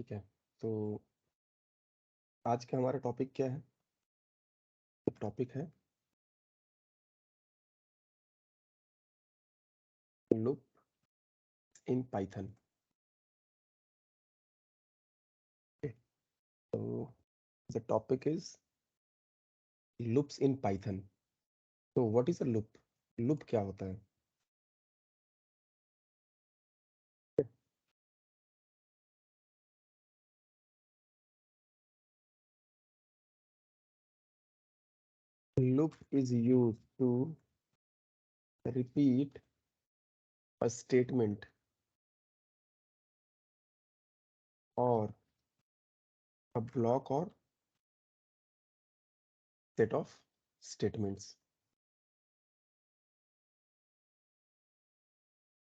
ठीक है। तो आज का हमारा टॉपिक क्या है? टॉपिक है लूप इन पाइथन। तो the topic is loops in Python. तो what is a loop? Loop क्या होता है? Loop is use to repeat a statement और अ ब्लॉक और सेट ऑफ स्टेटमेंट्स।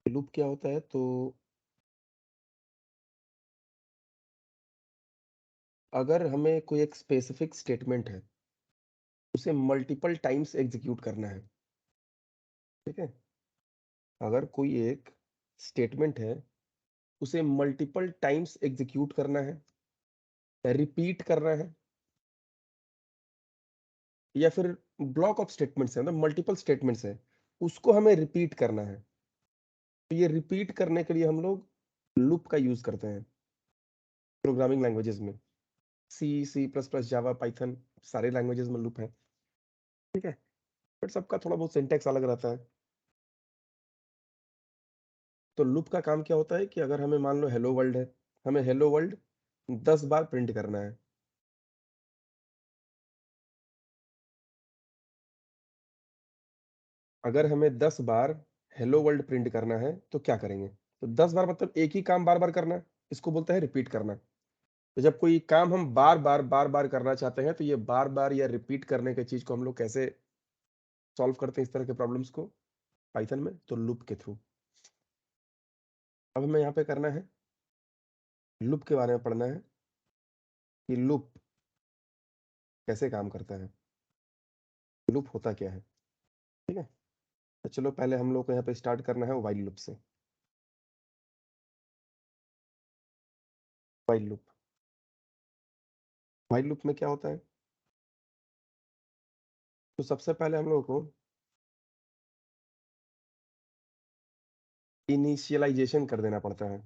लूप क्या होता है? तो अगर हमें कोई एक स्पेसिफिक स्टेटमेंट है, उसे मल्टीपल टाइम्स एग्जीक्यूट करना है। ठीक है। अगर कोई एक स्टेटमेंट है, उसे मल्टीपल टाइम्स एग्जीक्यूट करना है, रिपीट करना है, या फिर ब्लॉक ऑफ स्टेटमेंट्स है, मतलब मल्टीपल स्टेटमेंट्स है, उसको हमें रिपीट करना है। तो ये रिपीट करने के लिए हम लोग लूप का यूज करते हैं प्रोग्रामिंग लैंग्वेजेस में। सी प्लस प्लस, जावा, पाइथन, सारे लैंग्वेजेस में लूप है। ठीक है। बट सबका थोड़ा बहुत सिंटेक्स अलग रहता है। तो लूप का काम क्या होता है कि अगर हमें मान लो हेलो वर्ल्ड है, हमें हेलो वर्ल्ड 10 बार प्रिंट करना है। अगर हमें 10 बार हेलो वर्ल्ड प्रिंट करना है तो क्या करेंगे? तो 10 बार मतलब एक ही काम बार बार करना है, इसको बोलते हैं रिपीट करना। तो जब कोई काम हम बार बार करना चाहते हैं, तो ये बार बार या रिपीट करने की चीज को हम लोग कैसे सॉल्व करते हैं इस तरह के प्रॉब्लम्स को पाइथन में? तो लूप के थ्रू। अब हमें यहाँ पे करना है, लूप के बारे में पढ़ना है कि लूप कैसे काम करता है, लूप होता क्या है। ठीक है। तो चलो पहले हम लोग को यहाँ पे स्टार्ट करना है व्हाइल लूप से। व्हाइल लूप, व्हाइल लूप में क्या होता है? तो सबसे पहले हम लोग को इनिशियलाइजेशन कर देना पड़ता है।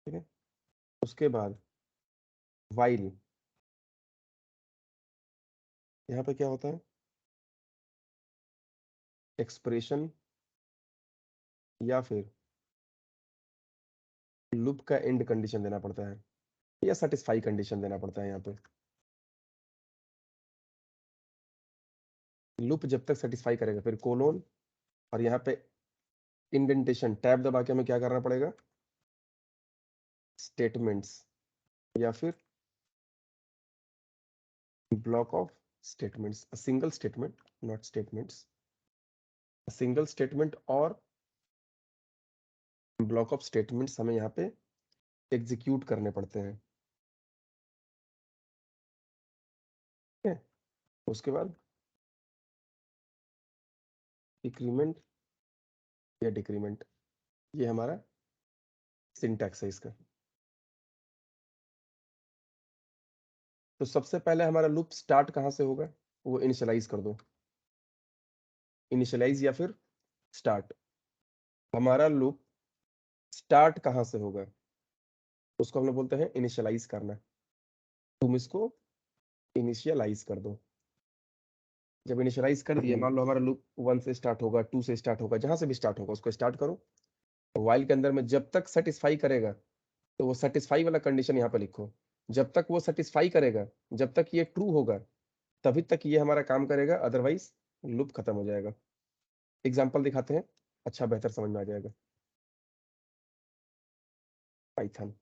ठीक है। उसके बाद व्हाइल, यहाँ पे क्या होता है? एक्सप्रेशन या फिर लूप का एंड कंडीशन देना पड़ता है, या सेटिस्फाई कंडीशन देना पड़ता है। यहाँ पे लूप जब तक सेटिस्फाई करेगा, फिर कोलोन, और यहाँ पे इंडेंटेशन टैब दबा के हमें क्या करना पड़ेगा? स्टेटमेंट्स या फिर block of statements, single statement, not statements, single statement और ब्लॉक ऑफ स्टेटमेंट्स हमें यहाँ पे एग्जीक्यूट करने पड़ते हैं। ठीक है। उसके बाद इंक्रीमेंट या डिक्रीमेंट, ये हमारा सिंटैक्स है इसका। तो सबसे पहले हमारा लूप स्टार्ट कहाँ से होगा? वो इनिशियलाइज कर दो, इनिशियलाइज या फिर स्टार्ट। हमारा लूप स्टार्ट कहाँ से होगा? उसको हम लोग बोलते हैं इनिशियलाइज करना। तुम इसको इनिशियलाइज कर दो। जब इनिशियलाइज कर दिए, मान लो हमारा लूप 1 से स्टार्ट होगा, 2 से स्टार्ट होगा, जहां से भी स्टार्ट होगा उसको स्टार्ट करो। व्हाइल के अंदर में जब तक सेटिस्फाई करेगा, तो वो सेटिस्फाई वाला कंडीशन यहाँ पे लिखो। जब तक वो सेटिस्फाई करेगा, जब तक ये ट्रू होगा, तभी तक ये हमारा काम करेगा, अदरवाइज लूप खत्म हो जाएगा। एग्जाम्पल दिखाते हैं, अच्छा बेहतर समझ में आ जाएगा। पाइथन,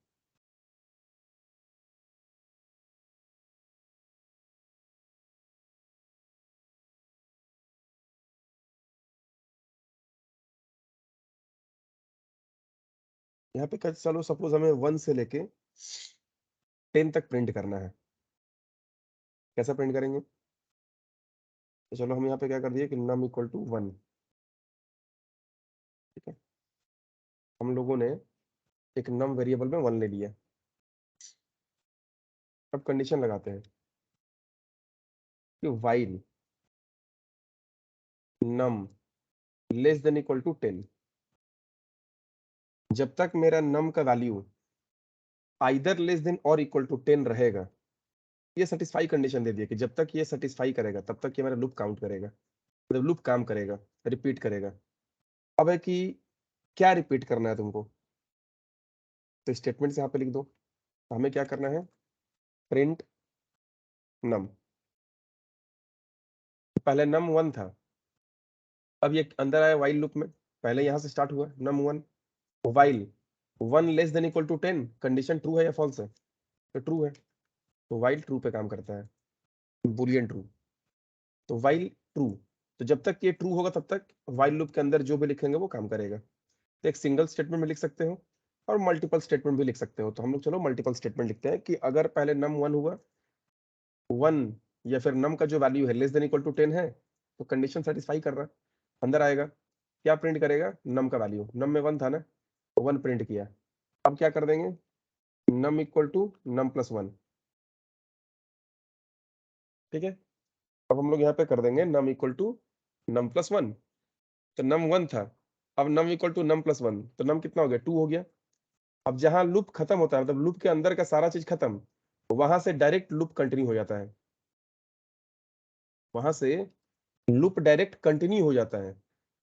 यहाँ पे चलो सपोज हमें 1 से लेके 10 तक प्रिंट करना है। कैसा प्रिंट करेंगे? तो चलो हम यहाँ पे क्या कर दिए कि नम इक्वल टू 1। ठीक है। हम लोगों ने एक नम वेरिएबल में 1 ले लिया। अब कंडीशन लगाते हैं कि while num less than equal to 10, जब तक मेरा नम का वैल्यू आइदर लेस देन और इक्वल टू 10 रहेगा, ये सेटिस्फाई कंडीशन दे दिया कि जब तक ये सेटिस्फाई करेगा तब तक ये मेरा लूप काउंट करेगा, मतलब लूप काम करेगा, रिपीट करेगा। अब है कि क्या रिपीट करना है तुमको, तो स्टेटमेंट्स यहाँ पे लिख दो। तो हमें क्या करना है, प्रिंट नम। पहले नम 1 था, अब ये अंदर आया वाइल लूप में, पहले यहाँ से स्टार्ट हुआ num 1, while 1 less than equal to 10, condition true है या फॉल्स है, तो ट्रू है, तो वाइल ट्रू पे काम करता है, बुलियन ट्रू। तो वाइल ट्रू, तो जब तक ये ट्रू होगा तब तक वाइल लूप के अंदर जो भी लिखेंगे वो काम करेगा। तो एक सिंगल स्टेटमेंट में लिख सकते हो और मल्टीपल स्टेटमेंट भी लिख सकते हो। तो हम लोग चलो मल्टीपल स्टेटमेंट लिखते हैं कि अगर पहले नम 1 हुआ, 1 या फिर नम का जो वैल्यू है लेस देन इक्वल टू 10 है, तो कंडीशन सेटिस्फाई कर रहा, अंदर आएगा, क्या प्रिंट करेगा, नम का वैल्यू, नम में 1 था ना, 1 प्रिंट किया। अब क्या कर देंगे, num equal to num plus 1, ठीक है। अब हम लोग यहाँ पे कर देंगे num equal to num plus 1, तो नम 1 था, अब num equal to num plus 1, तो नम कितना हो गया, 2 हो गया। अब जहां लूप खत्म होता है, मतलब लूप के अंदर का सारा चीज खत्म, वहां से डायरेक्ट लूप कंटिन्यू हो जाता है, वहां से लूप डायरेक्ट कंटिन्यू हो जाता है।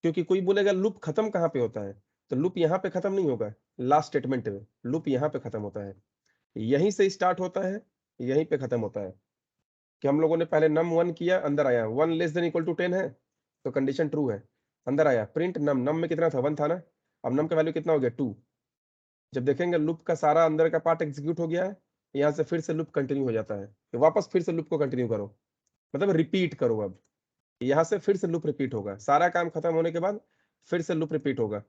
क्योंकि कोई बोलेगा लूप खत्म कहाँ पे होता है, तो लूप यहाँ पे खत्म नहीं होगा, लास्ट स्टेटमेंट में लूप यहाँ पे खत्म होता है, यहीं से स्टार्ट होता है, यहीं पे खत्म होता है। कि हम लोगों ने पहले नम 1 किया, अंदर आया 1 लेस देन इक्वल टू 10 है, तो कंडीशन ट्रू है, अंदर आया प्रिंट नम, नम में कितना था, 1 था ना, अब नम का वैल्यू कितना हो गया, 2। जब देखेंगे लूप का सारा अंदर का पार्ट एग्जीक्यूट हो गया है, यहाँ से फिर से लूप कंटिन्यू हो जाता है, तो वापस फिर से लूप को कंटिन्यू करो, मतलब रिपीट करो। अब यहाँ से फिर से लूप रिपीट होगा, सारा काम खत्म होने के बाद फिर से लूप रिपीट होगा।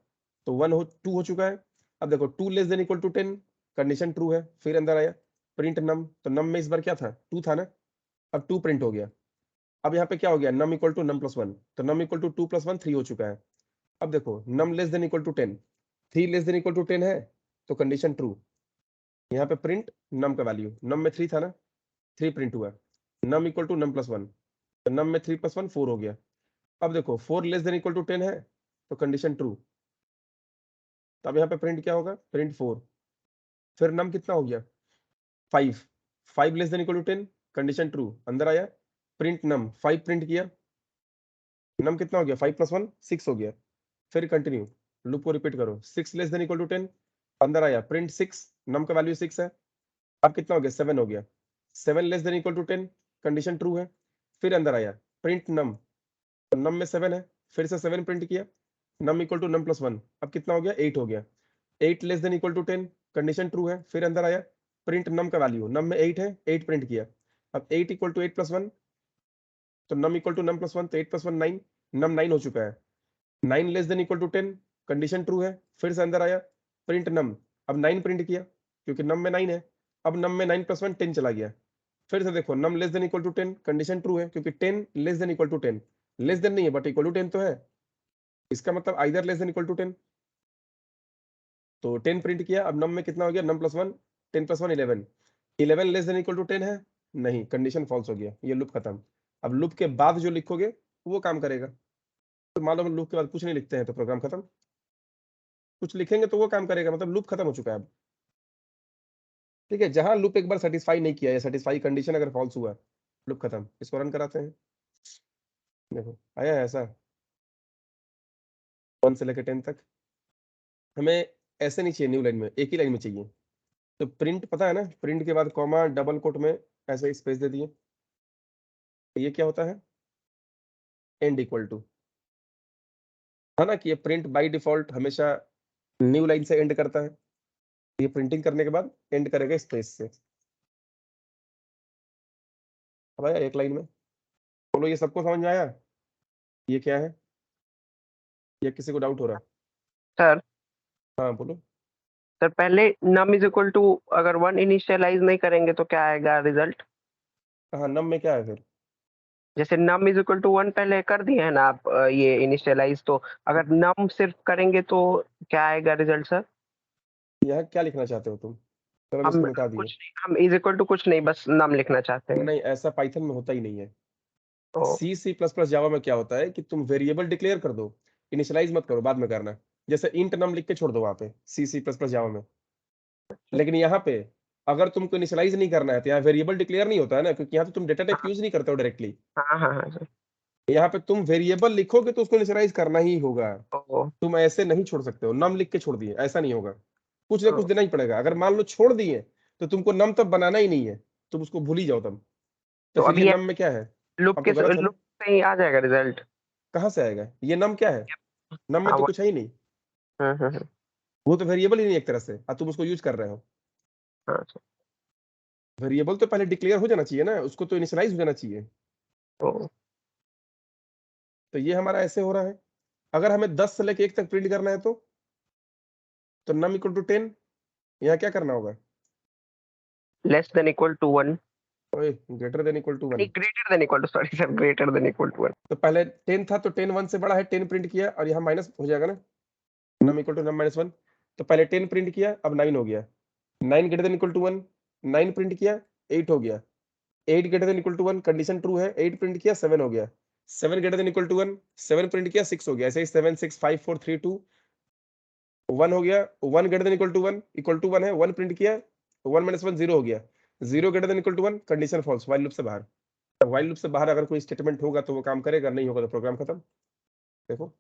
तो 2 हो चुका है। अब देखो 2 less than equal to 10, condition true है, फिर अंदर आया प्रिंट नम, तो नम में इस बार क्या था, 2 था ना, अब 2 प्रिंट हो गया। अब यहाँ पे क्या हो गया, num equal to num plus 1, तो नम इक्वल टू 2 प्लस 1 3 हो चुका है। अब देखो num less than equal to 10, 3 less than equal to 10 है, तो कंडीशन ट्रू, यहाँ पे प्रिंट नम का वैल्यू, नम में 3 था ना, 3 प्रिंट हुआ, num equal to num plus 1, तो नम में 3 प्लस 1 4 हो गया। अब देखो 4 लेस देन इक्वल टू 10 है, तो कंडीशन ट्रू, तो अब यहाँ पे प्रिंट क्या होगा, प्रिंट 4, फिर नम कितना हो गया, 5, 5 less than equal to 10, condition true, अंदर आया प्रिंट नम, 5 प्रिंट किया, नम कितना हो गया, 5 प्लस 1 6 हो गया, फिर कंटिन्यू, लूप को रिपीट करो, 6 लेस देन इक्वल टू 10, अंदर आया प्रिंट 6, नम का वैल्यू 6 है, अब कितना हो गया, 7 हो गया, 7 less than equal to 10, condition true है, फिर अंदर आया प्रिंट नम, तो नम में 7 है, फिर से 7 प्रिंट किया, num equal to num plus 1, अब कितना हो गया, 8 हो गया, 8 less than equal to 10, condition true है, फिर अंदर आया प्रिंट नम का वैल्यू, नम में 8 है, 8 प्रिंट किया, अब 8 इक्वल टू 8 प्लस 1, तो num equal to num plus 1, तो 8 प्लस 1 9, नम 9 हो चुका है, 9 less than equal to 10, condition true है, फिर से अंदर आया प्रिंट नम, अब 9 प्रिंट किया, क्योंकि नम में 9 है, अब नम में 9 प्लस 1 10 चला गया, फिर से देखो num less than equal to 10, condition true है, क्योंकि 10 less than equal to 10, less than नहीं है बट इक्वल टू 10 तो है, इसका मतलब either less than equal to 10, तो 10 प्रिंट किया, अब नम में कितना हो गया, num plus 1, 10 plus 1 11, 11 less than equal to 10 है, नहीं, कंडीशन फॉल्स हो गया, ये लूप खत्म। अब लूप के बाद जो लिखोगे वो काम करेगा, तो मान लो हम लूप के बाद कुछ नहीं लिखते हैं तो प्रोग्राम खत्म, कुछ लिखेंगे तो वो काम करेगा, मतलब लूप खत्म हो चुका है अब। ठीक है, जहां लूप एक बार सेटिस्फाई नहीं किया या सेटिस्फाई कंडीशन अगर फॉल्स हुआ, लूप खत्म। इसको रन कराते हैं, देखो आया है ऐसा 1 से लेकर 10 तक। हमें ऐसे नहीं चाहिए न्यू लाइन में, एक ही लाइन में चाहिए, तो प्रिंट पता है ना, प्रिंट के बाद कॉमा डबल कोट में ऐसे स्पेस दे दिए, तो ये क्या होता है, एंड इक्वल टू, है ना, कि ये प्रिंट बाय डिफॉल्ट हमेशा न्यू लाइन से एंड करता है, ये प्रिंटिंग करने के बाद एंड करेगा स्पेस से। अब आया एक लाइन में, बोलो ये सबको समझ में आया, ये क्या है, ये किसी को डाउट हो रहा, सर हाँ बोलो। सर पहले नम इज इक्वल टू अगर 1 इनिशियलाइज नहीं करेंगे तो क्या आएगा रिजल्ट? हाँ नम में क्या है फिर, जैसे नम इज इक्वल टू 1 पहले कर दिए हैं ना आप ये इनिशियलाइज, तो अगर नम सिर्फ करेंगे तो क्या आएगा रिजल्ट सर? यहाँ क्या लिखना चाहते हो तुम? चलो हम हम इसको मिटा दिए। कुछ नहीं, हम इज इक्वल टू कुछ नहीं, बस नाम लिखना चाहते हैं। नहीं, ऐसा पाइथन में होता ही नहीं है। ओ, C++ जावा में क्या होता है कि तुम वेरिएबल डिक्लेयर कर दो, इनिशियलाइज़ मत करो, बाद में करना। जैसे इंट नम लिख के छोड़ दो वहाँ पे C++ जावा में। लेकिन यहाँ पे अगर तुमको इनिशियलाइज़ नहीं करना है, तो यहाँ वेरिएबल डिक्लेयर नहीं होता है ना, क्योंकि यहाँ तो तुम डेटा टाइप हाँ, यूज़ नहीं करते हो डायरेक्टली। हाँ, हाँ, हाँ सर। यहाँ पे तुम वेरिएबल लिखोगे तो उसको इनिशियलाइज़ करना ही होगा। ओ, तुम ऐसे नहीं छोड़ सकते हो, नम लिख के छोड़ दिए, ऐसा नहीं होगा। कुछ ना कुछ ओ, देना ही पड़ेगा। अगर मान लो छोड़ दिए, तो तुमको नम तब बनाना ही नहीं है, तुम उसको भूल ही जाओ तब। तो तो फिर अब ये ये नम में क्या है? लूप अब के तो गलत है ना? लूप से ही आ जाएगा रिजल्ट। कहाँ से आएगा? ये नम क्या है? नम में हाँ, तो वो कुछ है ही नहीं। हम्म, वो तो वेरिएबल ही नहीं एक तरह से, और तुम उसको यूज़ कर रहे हो। हाँ सर। वेरिएबल तो पहले डिक्लेयर हो जाना चाहिए ना, उसको तो इनिशियलाइज़ हो जाना चाहिए। ओ, तो ये हमारा ऐसे हो रहा है। अगर हमें 10 से लेके 1 तक प्रिंट करना है तो num इक्वल टू 10, यहाँ क्या करना होगा? Less than equal to 1। ओए, ग्रेटर देन इक्वल टू 1। नहीं, greater than equal to, sorry sir, greater than equal to 1। तो पहले 10 था, तो 10 1 से बड़ा है, 10 प्रिंट किया और यहाँ माइनस हो जाएगा ना, num equal to num minus 1। तो पहले 10 प्रिंट किया, अब 9 हो गया। 9 greater than equal to 1, 9 print किया, 8 हो गया। 8 greater than equal to 1, condition true है, 8 प्रिंट किया, 7 हो गया। 7 greater than equal to 1, 7 print किया, 6 हो गया। ऐसे ही 7 6 5 4 3 2 1 हो गया। 1 ग्रेटर देन इक्वल टू 1 है, 1 प्रिंट किया, 1 माइनस 1 0 हो गया। 0 greater than equal to 1, condition false, while loop से बाहर। व्हाइल लूप से बाहर अगर कोई स्टेटमेंट होगा तो वो काम करेगा, नहीं होगा तो प्रोग्राम खत्म। देखो,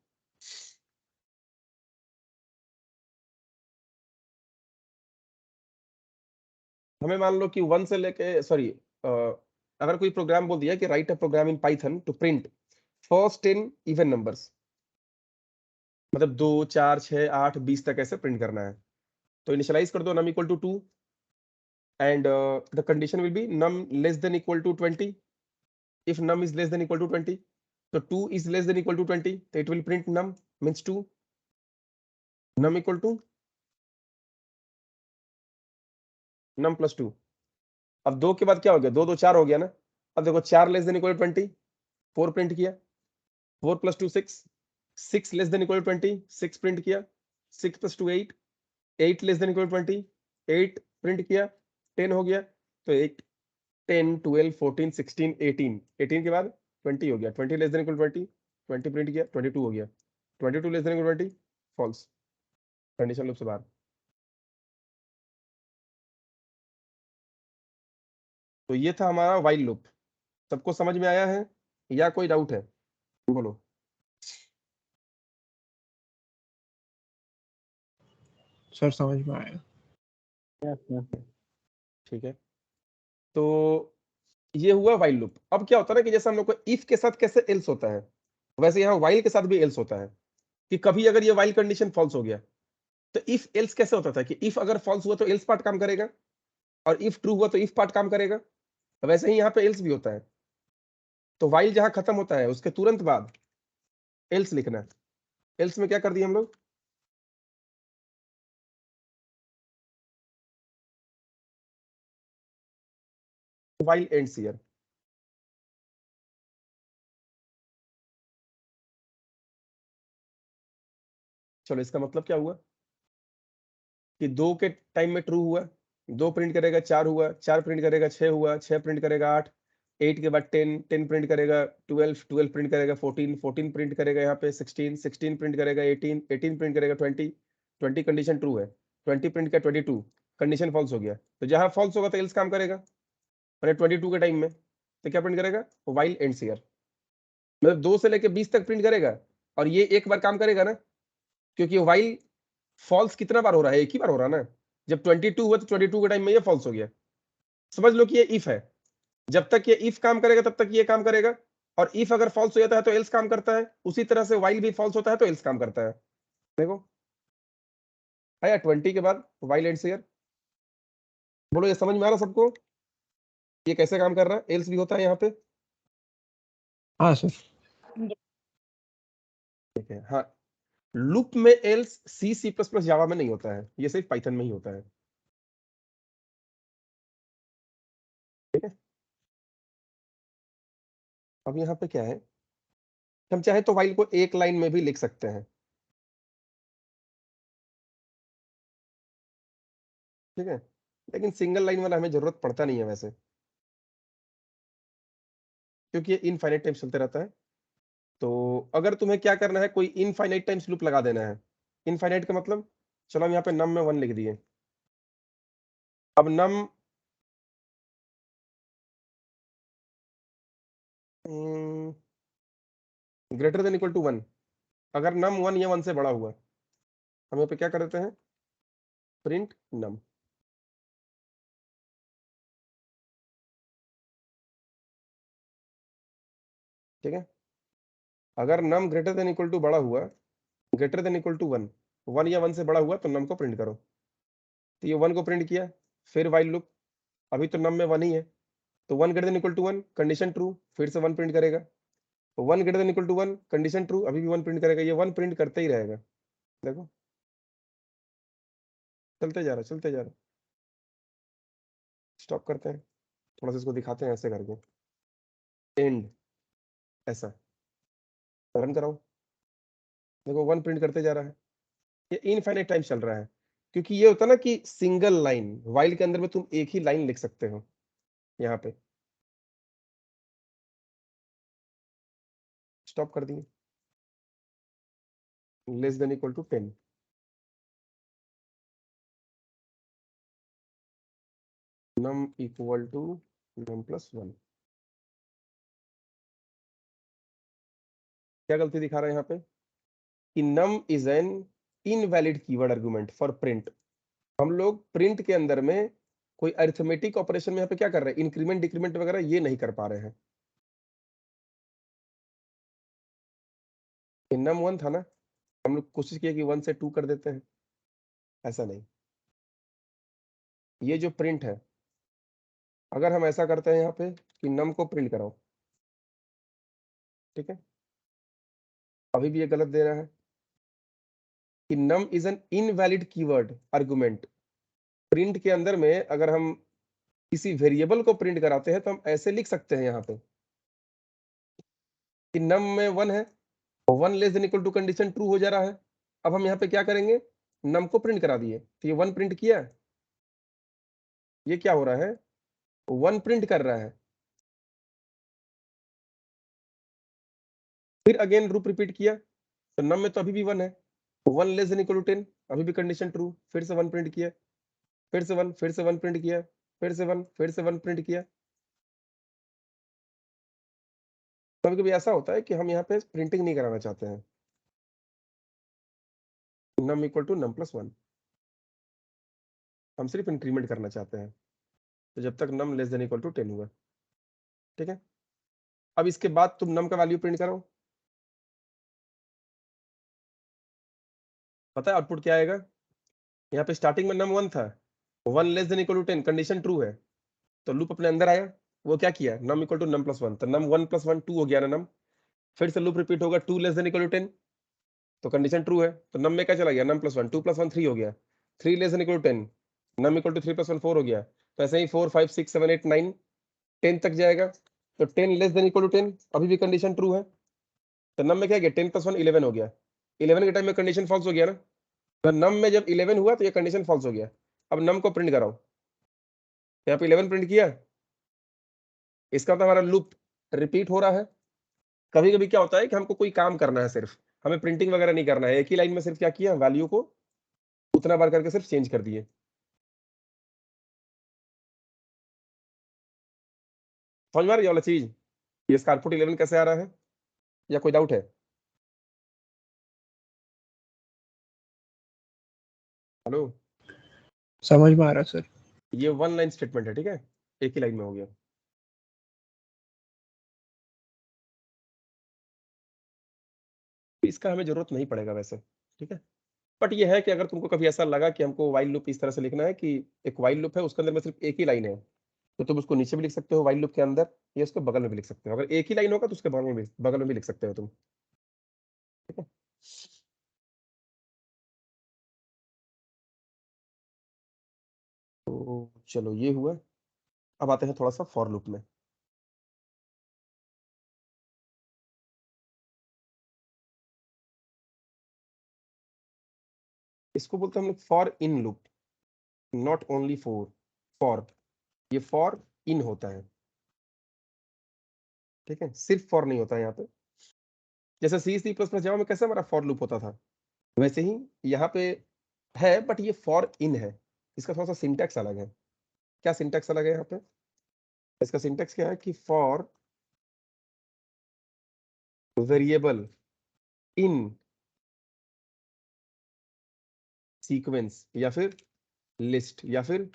हमें मान लो कि 1 से लेके सॉरी अगर कोई प्रोग्राम बोल दिया कि write a program in Python to print first 10 even numbers, मतलब 2 4 6 8 20 तक ऐसे प्रिंट करना है। तो इनिशियलाइज कर दो num equal to 2 and the condition will be num less than equal to 20। If num is less than equal to 20, so 2 is less than equal to 20, so it will print num means 2, num equal to num plus 2। अब 2 के बाद क्या हो गया? 2 2 4 हो गया ना। अब देखो 4 less than equal to 20, 4 print किया, 4 plus 2 6, 6 less than equal to 20, 6 print किया, 6 plus 2 8, 8 less than equal to 20, 8 print किया, 10 हो गया। तो 8 10 12 14 16 18, 18 के बाद 20 हो गया। 20 less than equal to 20, 20 print किया, 22 हो गया। 22 less than equal to 20, false, condition loop से बाहर। तो ये था हमारा व्हाइल लूप। सबको समझ में आया है या कोई डाउट है? बोलो। सर समझ में आया। ठीक है, तो ये हुआ व्हाइल लूप। अब क्या होता है ना कि जैसे हम लोग को इफ के साथ कैसे एल्स होता है, वैसे यहाँ व्हाइल के साथ भी एल्स होता है। कि कभी अगर ये व्हाइल कंडीशन फॉल्स हो गया, तो इफ एल्स कैसे होता था कि इफ अगर फॉल्स हुआ तो एल्स पार्ट काम करेगा, और इफ ट्रू हुआ तो इफ पार्ट काम करेगा। वैसे ही यहाँ पे एल्स भी होता है। तो व्हाइल जहां खत्म होता है उसके तुरंत बाद एल्स लिखना है। एल्स में क्या कर दिए हम लोग? While ends here. चलो, इसका मतलब क्या हुआ कि 2 के टाइम में ट्रू हुआ, 2 प्रिंट करेगा 4 हुआ, 4 प्रिंट करेगा 6 हुआ, 6 प्रिंट करेगा 8, 8 के बाद 10, 10 प्रिंट करेगा 12, 12 प्रिंट करेगा 14, 14 प्रिंट करेगा यहाँ पे 16, 16 प्रिंट करेगा 18, 18 प्रिंट करेगा 20, 20 कंडीशन ट्रू है, 20 प्रिंट का 22, कंडीशन फॉल्स हो गया। तो जहां फॉल्स होगा तो एल्स काम करेगा, मैंने 22 के टाइम में, तो क्या प्रिंट करेगा? While ends here. मतलब 2 से लेके 20 तक प्रिंट करेगा, और ये एक बार काम करेगा ना, क्योंकि व्हाइल फॉल्स कितना बार हो रहा है? एक ही बार हो रहा है ना। जब 22 हुआ तो 22 के टाइम में ये फॉल्स हो गया। समझ लो कि ये इफ है। जब तक ये इफ काम करेगा तब तक ये काम करेगा, और इफ अगर फॉल्स हो जाता है तो एल्स काम करता है। उसी तरह से व्हाइल भी फॉल्स होता है तो एल्स काम करता है। देखो आया 20 के बाद व्हाइल एंड्स हियर। बोलो, ये समझ में आ रहा सबको? ये कैसे काम कर रहा है? एल्स भी होता है यहाँ पे। हाँ सर। ठीक है, हाँ। लूप में एल्स C++ जावा में नहीं होता है, ये सिर्फ पाइथन में ही होता है। ठीक है, अब यहाँ पे क्या है, हम चाहे तो व्हाइल को एक लाइन में भी लिख सकते हैं। ठीक है, लेकिन सिंगल लाइन वाला हमें जरूरत पड़ता नहीं है वैसे, क्योंकि ये इनफाइनाइट टाइम चलते रहता है। तो अगर तुम्हें क्या करना है, कोई इनफाइनाइट टाइम्स लूप लगा देना है। इनफाइनाइट का मतलब, चलो हम यहाँ पे नम में 1 लिख दिए। अब नम ग्रेटर देन इक्वल टू 1, अगर नम 1 या 1 से बड़ा हुआ, हम यहाँ पे क्या कर देते हैं, प्रिंट नम। ठीक है, अगर नम ग्रेटर देन इक्वल टू बड़ा हुआ, ग्रेटर देन इक्वल टू 1, 1 या 1 से बड़ा हुआ तो नम को प्रिंट करो। तो ये 1 को प्रिंट किया, फिर वाइल लूप, अभी तो नम में 1 ही है, तो 1 greater than equal to 1, condition true, फिर से 1 प्रिंट करेगा। 1 greater than equal to 1, condition true, अभी भी 1 प्रिंट करेगा। ये 1 प्रिंट करते ही रहेगा। देखो, चलते जा रहा है, चलते जा रहा है। स्टॉप करते हैं, थोड़ा सा इसको दिखाते हैं ऐसे करके, एंड, ऐसा रन कराओ। देखो 1 प्रिंट करते जा रहा है, ये इनफाइनाइट टाइम चल रहा है। क्योंकि ये होता है ना कि सिंगल लाइन, व्हाइल के अंदर में तुम एक ही लाइन लिख सकते हो। यहाँ पे स्टॉप कर दिए, less than equal to 10, num equal to num plus 1। क्या गलती दिखा रहा है यहाँ पे, कि num is an invalid keyword argument for print. हम लोग प्रिंट के अंदर में कोई अरिथमेटिक ऑपरेशन में यहाँ पे क्या कर रहे हैं, इंक्रीमेंट डिक्रीमेंट वगैरह ये नहीं कर पा रहे हैं। नम 1 था ना, हम लोग कोशिश किए कि 1 से 2 कर देते हैं, ऐसा नहीं। ये जो प्रिंट है, अगर हम ऐसा करते हैं यहाँ पे कि नम को प्रिंट कराओ, ठीक है, अभी भी ये गलत दे रहा है कि num is an invalid keyword argument. Print के अंदर में अगर हम किसी वेरिएबल को प्रिंट कराते हैं तो हम ऐसे लिख सकते हैं यहाँ पे कि नम में 1 है, 1 less than equal to condition true हो जा रहा है। अब हम यहाँ पे क्या करेंगे, नम को प्रिंट करा दिए, तो ये 1 प्रिंट किया, ये क्या हो रहा है, 1 प्रिंट कर रहा है। फिर अगेन लूप रिपीट किया, तो नम में तो अभी भी 1 है, 1 लेस देन इक्वल टू 10, अभी भी कंडीशन ट्रू, फिर से 1 प्रिंट किया, फिर से 1, फिर से 1 प्रिंट किया, फिर से 1, फिर से 1 प्रिंट किया। कभी कभी ऐसा होता है कि हम यहाँ पे प्रिंटिंग नहीं कराना चाहते हैं, num equal to num plus 1, हम सिर्फ इंक्रीमेंट करना चाहते हैं, तो जब तक नम लेस देन इक्वल टू 10 हुआ। ठीक है, अब इसके बाद तुम नम का वैल्यू प्रिंट करो, पता है आउटपुट क्या आएगा। यहाँ पे स्टार्टिंग में नम 1 था, 1 less than equal to 10, condition true है, तो लूप अपने अंदर आया, वो क्या किया, num equal to num plus 1, तो नम 1 प्लस 1 2 हो गया ना नम। फिर से लूप रिपीट होगा, 2 लेस देन इक्वल टू 10, तो कंडीशन ट्रू है, तो नम में क्या चला गया, नम प्लस 1, 2 प्लस 1 3 हो गया, 3 less than equal to 10, num equal to 3 plus 1 4 हो गया। तो ऐसे ही 4 5 6 7 8 9 10 तक जाएगा, तो 10 लेस देन इक्वल टू 10, अभी भी कंडीशन ट्रू है, तो नम में क्या गया, 10 प्लस 1 11 हो गया, 11 के टाइम में कंडीशन फॉल्स हो गया ना, तो नम में जब 11 हुआ तो ये कंडीशन फॉल्स हो गया। अब नम को प्रिंट कराओ, यहाँ पे 11 प्रिंट किया, इसका तो हमारा लूप रिपीट हो रहा है। कभी कभी क्या होता है कि हमको कोई काम करना है, सिर्फ हमें प्रिंटिंग वगैरह नहीं करना है, एक ही लाइन में सिर्फ क्या किया, वैल्यू को उतना बार करके सिर्फ चेंज कर दिए। समझ में आ रही है ये वाला चीज, ये इसका आउटपुट 11 कैसे आ रहा है, या कोई डाउट है। हेलो, समझ में आ रहा सर। ये 1 लाइन स्टेटमेंट है, ठीक है, एक ही लाइन में हो गया। इसका हमें जरूरत नहीं पड़ेगा वैसे, ठीक है, बट ये है कि अगर तुमको कभी ऐसा लगा कि हमको व्हाइल लूप इस तरह से लिखना है कि एक व्हाइल लूप है, उसके अंदर में सिर्फ एक ही लाइन है, तो तुम उसको नीचे भी लिख सकते हो व्हाइल लूप के अंदर, या उसके बगल में भी लिख सकते हो। अगर एक ही लाइन होगा तो उसके बगल में भी लिख सकते हो तुम, ठीक है। तो चलो ये हुआ, अब आते हैं थोड़ा सा फॉर लूप में। इसको बोलते हैं हम लोग for in loop, not only for ये फॉर इन होता है, ठीक है, सिर्फ फॉर नहीं होता है यहाँ पे। जैसे C++ जावा में कैसे हमारा फॉर लूप होता था, वैसे ही यहाँ पे है, बट ये फॉर इन है। इसका थोड़ा सा सिंटैक्स अलग है। क्या सिंटैक्स अलग है यहाँ पे? इसका सिंटैक्स क्या है कि फॉर वेरिएबल इन सीक्वेंस या फिर लिस्ट या फिर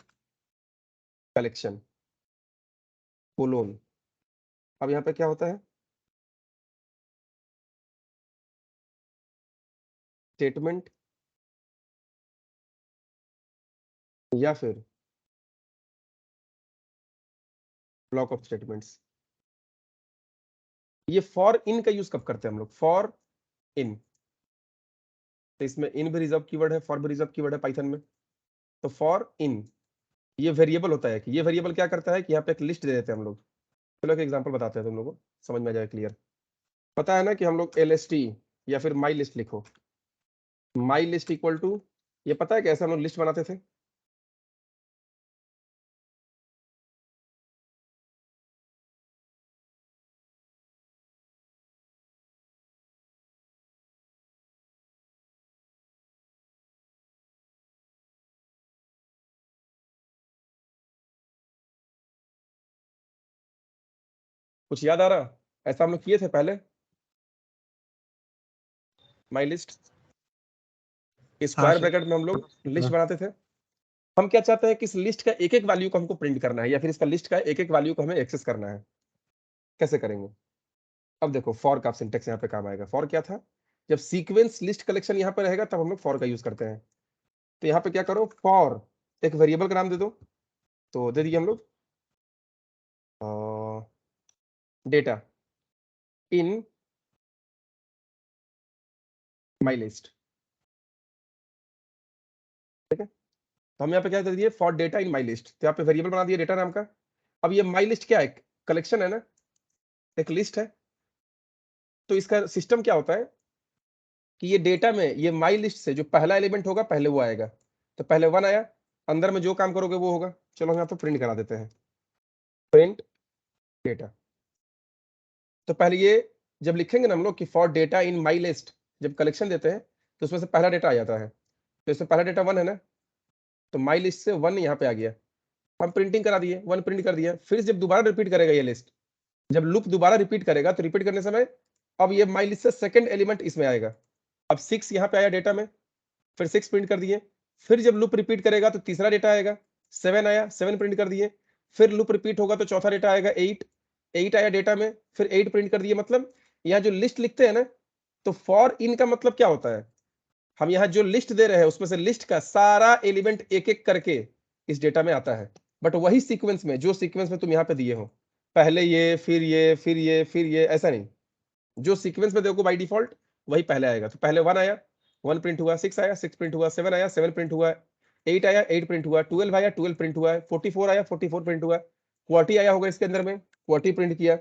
कलेक्शन कोलोन। अब यहाँ पे क्या होता है, स्टेटमेंट या फिर ब्लॉक ऑफ स्टेटमेंट्स। ये फॉर इन का यूज कब करते हैं हम लोग? फॉर इन, तो इसमें इन भी रिजर्व कीवर्ड है, फॉर भी रिजर्व कीवर्ड है पाइथन में। तो फॉर इन ये वेरिएबल होता है कि ये वेरिएबल क्या करता है कि यहाँ पे एक लिस्ट दे देते हैं हम लोग। चलो एक एग्जांपल बताते हैं, तुम लोगों को समझ में आ जाए क्लियर। पता है ना कि हम लोग LST या फिर माई लिस्ट लिखो, माई लिस्ट इक्वल टू, ये पता है कैसे हम लोग लिस्ट बनाते थे? कुछ याद आ रहा? ऐसा हम लोग किए थे पहले, my list square sir. Bracket में हम लोग लिस्ट बनाते थे। हम क्या चाहते हैं कि इस लिस्ट का एक एक वैल्यू को हमको प्रिंट करना है, या फिर इसका लिस्ट का एक एक वैल्यू को हमें एक्सेस करना है। कैसे करेंगे? अब देखो फॉर का सिंटेक्स यहाँ पे काम आएगा। फॉर क्या था? जब सीक्वेंस लिस्ट कलेक्शन यहाँ पे रहेगा तब हम लोग फॉर का यूज करते हैं। तो यहाँ पे क्या करो, फॉर एक वेरिएबल का नाम दे दो। तो दे दिए हम लोग डेटा इन माई लिस्ट, ठीक है। तो हम यहाँ पे क्या दे दिए, for data in my list. तो यहाँ पे वेरिएबल बना दिए डेटा नाम का। अब ये माई लिस्ट क्या है? कलेक्शन है ना, एक लिस्ट है। तो इसका सिस्टम क्या होता है कि ये डेटा में ये माई लिस्ट से जो पहला एलिमेंट होगा पहले वो आएगा। तो पहले 1 आया, अंदर में जो काम करोगे वो होगा। चलो हम यहाँ पे प्रिंट करा देते हैं, प्रिंट डेटा। तो पहले ये जब लिखेंगे ना हम लोग कि for data in my list, जब कलेक्शन देते हैं तो उसमें से पहला डेटा आ जाता है। तो इसमें पहला डेटा 1 है ना, तो माई लिस्ट से 1 यहाँ पे आ गया। हम प्रिंटिंग करा दिए, 1 प्रिंट कर दिया। फिर जब दोबारा रिपीट करेगा ये लिस्ट, जब लूप दोबारा रिपीट करेगा तो रिपीट करने समय अब ये माई लिस्ट से सेकंड एलिमेंट इसमें आएगा। अब 6 यहाँ पे आया डेटा में, फिर 6 प्रिंट कर दिए। फिर जब लूप रिपीट करेगा तो तीसरा डेटा आएगा, 7 आया, 7 प्रिंट कर दिए। फिर लूप रिपीट होगा तो चौथा डेटा आएगा 8, 8 आया डेटा में, फिर 8 प्रिंट कर दिए। मतलब यहाँ जो लिस्ट लिखते हैं ना, तो फॉर इन का मतलब क्या होता है, हम यहाँ जो लिस्ट दे रहे हैं उसमें से लिस्ट का सारा एलिमेंट एक एक करके इस डेटा में आता है, बट वही सीक्वेंस में, जो सीक्वेंस में तुम यहाँ पे दिए हो, पहले ये फिर ये फिर ये फिर ये, ऐसा नहीं। जो सीक्वेंस में देखो बाय डिफॉल्ट वही पहले आएगा। तो पहले 1 आया, 1 प्रिंट हुआ, 6 आया, 6 प्रिंट हुआ, 7 आया, 7 प्रिंट हुआ, 8 आया, 8 प्रिंट हुआ, 12 आया, 12 प्रिंट हुआ, 44 आया, 44 प्रिंट हुआ, क्वार्टी आया होगा इसके अंदर में, क्वार्टी प्रिंट किया।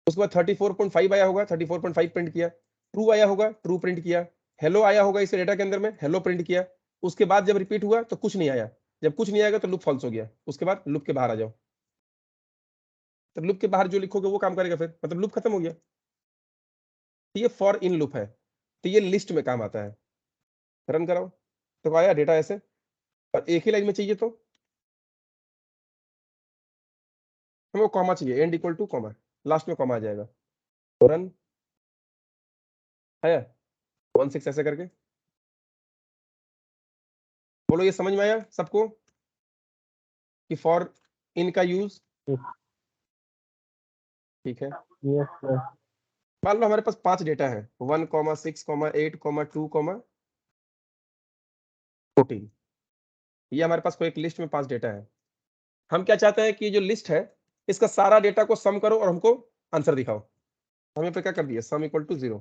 उसके बाद 34.5 आया होगा, 34.5 प्रिंट किया। ट्रू आया होगा, ट्रू प्रिंट किया। हेलो आया होगा इस डेटा के अंदर में, हेलो प्रिंट किया। उसके बाद जब रिपीट हुआ तो कुछ नहीं आया। जब कुछ नहीं आएगा तो लूप फॉल्स हो गया। उसके बाद लूप के बाहर आ जाओ, तो लूप के बाहर जो लिखोगे वो काम करेगा, फिर मतलब लूप खत्म हो गया। ये फॉर इन लूप है, तो ये लिस्ट में काम आता है। रन कराओ तो आया डेटा ऐसे, और एक ही लाइन में चाहिए तो हमें कॉमा चाहिए, and equal two comma, last में कॉमा आ जाएगा। तो रन है 16 ऐसे करके। बोलो ये समझ में आया सबको कि फॉर इन का यूज? ठीक है। Yes sir. मान लो हमारे पास 5 डेटा है, 1, 6, 8, 2, 14। ये हमारे पास कोई एक लिस्ट में 5 डेटा है। हम क्या चाहते हैं कि जो लिस्ट है इसका सारा डेटा को सम करो और हमको आंसर दिखाओ। हम पे क्या कर दिए, सम इक्वल टू 0।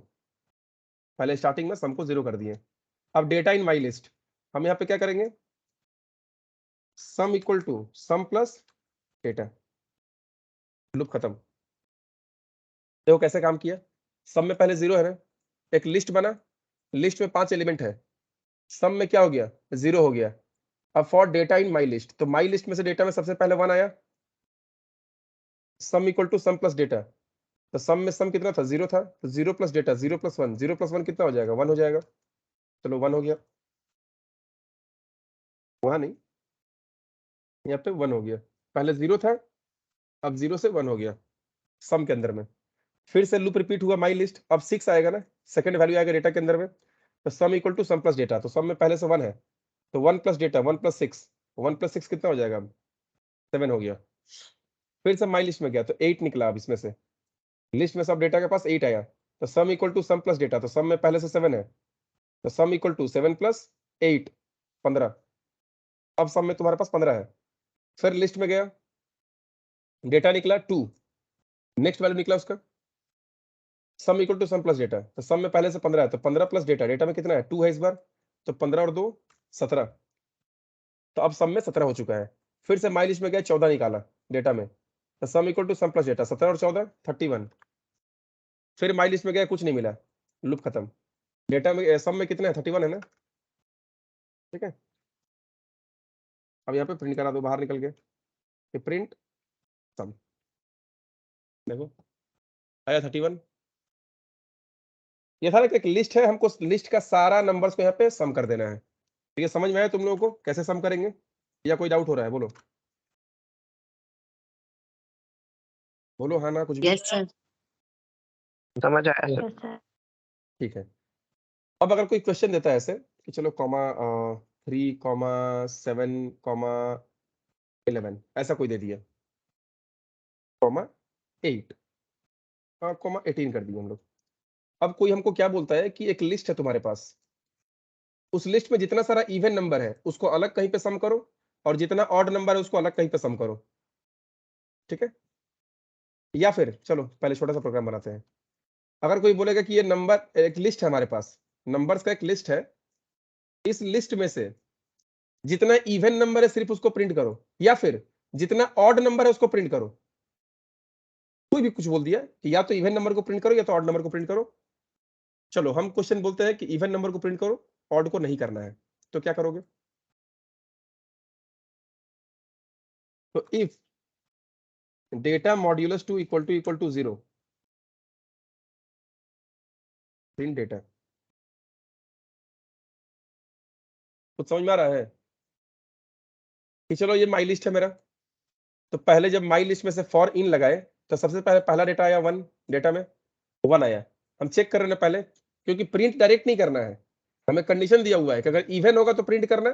पहले स्टार्टिंग में सम को 0 कर दिए। अब डेटा इन माई लिस्ट, हम यहाँ पे क्या करेंगे, sum equal to sum plus data, loop खत्म। देखो कैसे काम किया। सम में पहले 0 है ना, एक लिस्ट बना, लिस्ट में 5 एलिमेंट है, सम में क्या हो गया, 0 हो गया। अब for data in my list, तो माई लिस्ट में से डेटा में सबसे पहले 1 आया, sum equal to sum plus data, तो सम में सम कितना था, 0 था, तो 0 प्लस डेटा, 0 प्लस 1, 0 प्लस 1 कितना हो जाएगा, 1 हो जाएगा। चलो 1 हो गया, वहां नहीं, यहाँ पे 1 हो गया, पहले 0 था, अब 0 से 1 हो गया सम के अंदर में। फिर से लूप रिपीट हुआ माई लिस्ट, अब 6 आएगा ना, सेकंड वैल्यू आएगा डेटा के अंदर में, तो sum equal to sum plus data, तो सम में पहले से 1 है, तो 1 प्लस डेटा, 1 प्लस 6, 1 प्लस 6 कितना हो जाएगा, अब 7 हो गया। फिर से माई लिस्ट में गया तो 8 निकला, अब इसमें से लिस्ट में सब डेटा के पास 8 आया, तो sum equal to sum plus data, तो सम में पहले से 7 है, तो सम इक्वल टू 7 प्लस 8, 15, अब सम में तुम्हारे पास 15 है। फिर लिस्ट में गया, डेटा निकला 2, नेक्स्ट वैल्यू निकला उसका, sum equal to sum plus data, तो सम में पहले से 15 है, तो 15 प्लस डेटा, डेटा में कितना है, 2 है इस बार, तो 15 और 2 17, तो अब सम में 17 हो चुका है। फिर से माई लिस्ट में गया, 14 निकाला डेटा में, तो sum equal to sum plus data, 17 और 14 31। फिर माई लिस्ट में गया, कुछ नहीं मिला, लूप खत्म। डेटा में सम में कितना है, 31 है ना, ठीक है। अब यहाँ पे प्रिंट करा दो बाहर निकल के, प्रिंट सम, देखो आया 31। ये था ना कि एक लिस्ट है, हमको लिस्ट का सारा नंबर्स को यहाँ पे सम कर देना है। तो ये समझ में आया तुम लोगों को कैसे सम करेंगे, या कोई डाउट हो रहा है, बोलो बोलो, हाँ ना कुछ भी। Yes sir. समझ आया सर। Yes sir. ठीक है। अब अगर कोई क्वेश्चन देता है ऐसे कि चलो कॉमा 3, 7, 11, ऐसा कोई दे दिया, कॉमा 8, कॉमा 18 कर दिए हम लोग। अब कोई हमको क्या बोलता है कि एक लिस्ट है तुम्हारे पास, उस लिस्ट में जितना सारा इवन नंबर है उसको अलग कहीं पे सम करो, और जितना ऑड नंबर है उसको अलग कहीं पे सम करो, ठीक है। या फिर चलो पहले छोटा सा प्रोग्राम बनाते हैं। अगर कोई बोलेगा कि ये नंबर एक लिस्ट है हमारे पास, नंबर्स का एक लिस्ट है, इस लिस्ट में से जितना इवन नंबर है सिर्फ उसको प्रिंट करो, या फिर जितना ऑड नंबर है उसको प्रिंट करो। कोई भी कुछ बोल दिया कि या तो इवन नंबर को प्रिंट करो या तो ऑड नंबर को प्रिंट करो। चलो हम क्वेश्चन बोलते हैं कि इवन नंबर को प्रिंट करो, ऑड को नहीं करना है, तो क्या करोगे। तो if data modulus 2 equal to 0, print data. कुछ समझ में आ रहा है कि चलो ये माई लिस्ट है मेरा, तो पहले जब माई लिस्ट में से फॉर इन लगाए तो सबसे पहले पहला डेटा आया 1, डेटा में 1 आया। हम चेक कर रहे हैं पहले, क्योंकि प्रिंट डायरेक्ट नहीं करना है, हमें कंडीशन दिया हुआ है कि अगर इवन होगा तो प्रिंट करना,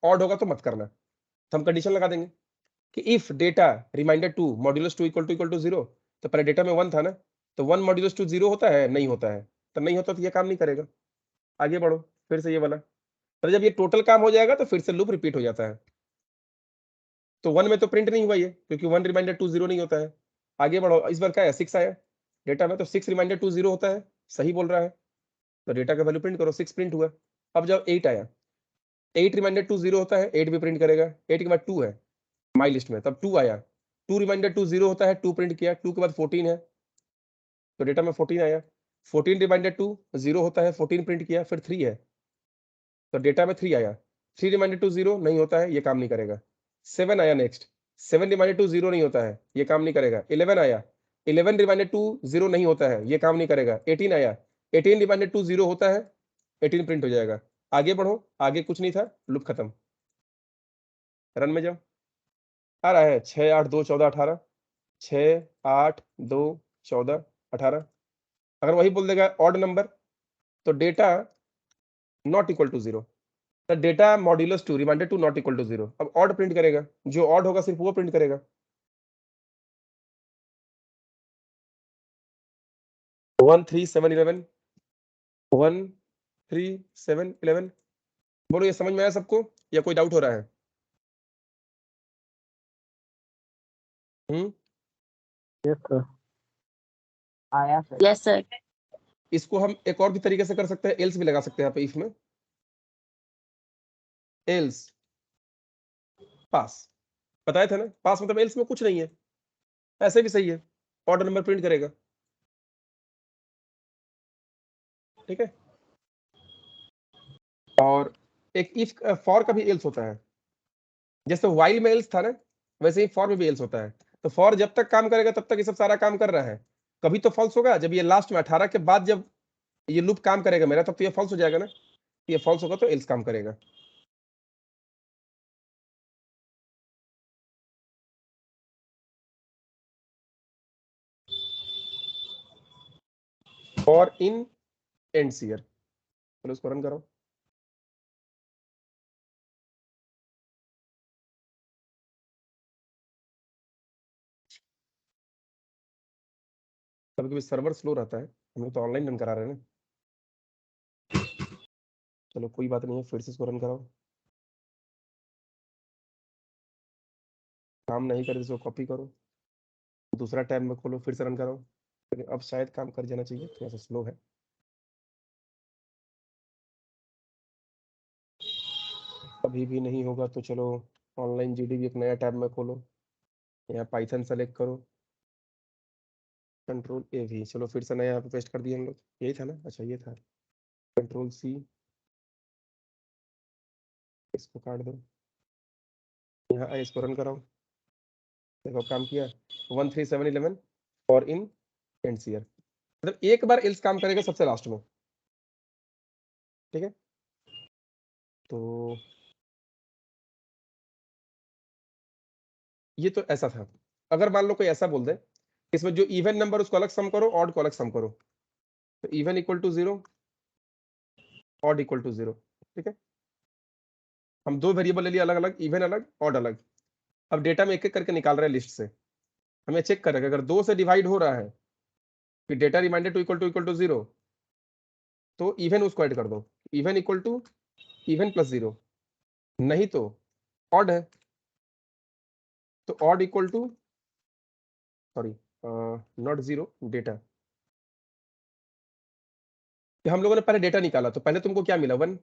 ऑड होगा तो मत करना। तो हम कंडीशन लगा देंगे कि if data remainder 2 modulus 2 equal to 0, तो पहले डेटा में 1 था ना, तो 1 मॉड्यूलस 2 0 होता है, नहीं होता है, तो नहीं होता तो ये काम नहीं करेगा। आगे बढ़ो, फिर से ये वाला, तो जब ये टोटल काम हो जाएगा तो फिर से लूप रिपीट हो जाता है। तो 1 में तो प्रिंट नहीं हुआ ये, क्योंकि 1 रिमाइंडर 2 0 नहीं होता है। आगे बढ़ो, इस बार क्या है, 6 आया डेटा में, तो 6 रिमाइंडर 2 0 होता है, सही बोल रहा है, तो डेटा का वैल्यू प्रिंट करो, 6 प्रिंट हुआ। अब जब 8 आया, 8 रिमाइंडर 2 0 होता है, 8 भी प्रिंट करेगा, 8 के बाद 2 है माई लिस्ट में, तब 2 आया, 2 रिमाइंडर 2 0 होता है, 2 प्रिंट किया, 2 के बाद 14 है, तो डेटा में 14 आया, 14 रिमाइंडर 2 0 होता है, 14 प्रिंट किया, फिर 3 है, तो डेटा में 3 आया, 3 रिमाइंडर 2 0 नहीं होता है, ये काम नहीं करेगा। 7 आया नेक्स्ट, 7 रिमाइंडर 2 0 नहीं होता है, ये काम नहीं करेगा। 11 आया, 11 रिमाइंडर 2 0 नहीं होता है, ये काम नहीं करेगा। 18 आया, 18 रिमाइंडर 2 0 होता है, 18 प्रिंट हो जाएगा। आगे बढ़ो, आगे कुछ नहीं था, लूप खत्म। रन में जाओ, आ रहा है 6 8 2 14 18, 6 8 2 14 18। अगर वही बोल देगा ऑड नंबर, तो data not equal to 0, the data modulus 2 remainder 2 not equal to 0। अब ऑड प्रिंट करेगा, जो ऑड होगा सिर्फ वो प्रिंट करेगा। 1 3 7 11, 1 3 7 11। बोलो ये समझ में आया सबको, या कोई डाउट हो रहा है। यस सर, आया सर। Yes sir. इसको हम एक और भी तरीके से कर सकते हैं, एल्स भी लगा सकते हैं यहाँ पे, इफ में एल्स पास बताए थे ना, पास मतलब एल्स में कुछ नहीं है, ऐसे भी सही है, ऑर्डर नंबर प्रिंट करेगा, ठीक है। और एक इफ फॉर का भी एल्स होता है, जैसे while में else था ना, वैसे ही for में भी else होता है। तो for जब तक काम करेगा तब तक ये सब सारा काम कर रहा है। कभी तो false होगा, जब ये लास्ट में 18 के बाद जब ये लूप काम करेगा मेरा, तब तो ये false हो जाएगा ना। ये false होगा तो else काम करेगा। for in ends here, चलो इसको रन करो। कभी कभी सर्वर स्लो रहता है, हम लोग तो ऑनलाइन रन करा रहे हैं ना। चलो कोई बात नहीं है, फिर से इसको रन कराओ। काम नहीं करे तो इसको कॉपी करो, दूसरा टैब में खोलो, फिर से रन कराओ। लेकिन अब शायद काम कर जाना चाहिए, थोड़ा सा स्लो है। अभी भी नहीं होगा तो चलो ऑनलाइन जीडीबी एक नया टैब में खोलो, यहाँ पाइथन सेलेक्ट करो, कंट्रोल ए भी, चलो फिर से नया यहाँ पे पेस्ट कर दिए हम लोग। यही था ना, अच्छा ये था, कंट्रोल सी, इसको काट दो, यहाँ आए इसको रन कराओ। देखो काम किया, 13711 और इन एंड ईयर, मतलब एक बार एल्स काम करेगा सबसे लास्ट में, ठीक है। तो ये तो ऐसा था। अगर मान लो कोई ऐसा बोल दे, इसमें जो इवन नंबर उसको अलग सम करो, ऑड को अलग सम करो, तो even equal to 0, odd equal to 0, ठीक है। हम दो वेरिएबल ले लिए अलग अलग, इवन अलग, ऑड अलग। अब डेटा में एक एक करके निकाल रहे हैं लिस्ट से, हमें चेक करेगा अगर 2 से डिवाइड हो रहा है, फिर data remainder two equal to 0, तो इवन उसको ऐड कर दो, even equal to even plus 0, नहीं तो ऑड है तो odd equal to, sorry not 0 data. हम लोगों ने पहले डेटा निकाला, तो पहले तुमको क्या मिला 1,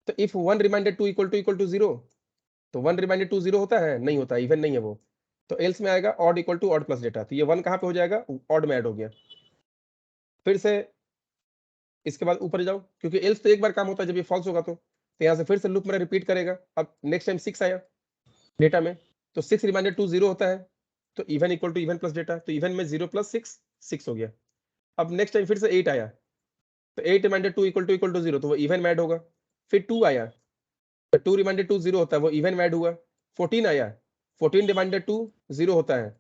तो if 1 remainder two equal to 0, तो 1 रिमाइंडर टू 0 होता है, नहीं होता, इवन नहीं है वो, तो एल्स में आएगा odd equal to odd plus data, तो ये 1 कहाँ पे हो जाएगा, ऑड में ऐड हो गया। फिर से इसके बाद ऊपर जाओ, क्योंकि एल्स तो एक बार काम होता है, जब ये फॉल्स होगा तो यहाँ से फिर से लूप में रिपीट करेगा। अब नेक्स्ट टाइम 6 आया डेटा में, तो 6 रिमाइंडर टू 0 होता है, तो even equal to even plus data, तो इवन में 0 प्लस 6 6 हो गया। अब नेक्स्ट टाइम फिर से 8 आया, तो 8 रिमाइंडर टू इक्वल टू 0, तो वो इवन में ऐड होगा। फिर 2 आया, तो 2 रिमाइंडर टू 0 होता है, वो इवन में ऐड हुआ। 14 आया, 14 रिमाइंडर टू 0 होता है,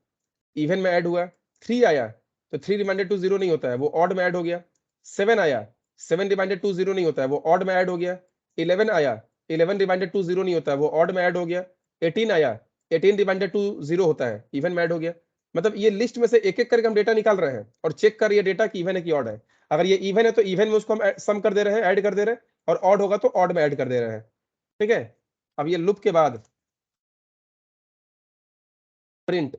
इवन में ऐड हुआ। 3 आया, तो 3 रिमाइंडर टू 0 नहीं होता है, वो ऑड में ऐड हो गया। 7 आया, 7 रिमाइंडर टू 0 नहीं होता है, वो ऑड में ऐड हो गया। 11 आया, 11 रिमाइंडर टू 0 नहीं होता है, वो ऑड में ऐड हो गया। 18 आया, 18 रिमाइंडर टू 0 होता है, इवन में ऐड हो गया। मतलब ये लिस्ट में से एक एक करके हम डेटा निकाल रहे हैं और चेक कर ये डेटा कि इवन है कि ऑड है। अगर ये इवन है तो इवन में उसको हम सम कर दे रहे हैं, ऐड कर दे रहे हैं, और ऑड होगा तो ऑड में ऐड कर दे रहे हैं, ठीक है। अब ये लूप के बाद print,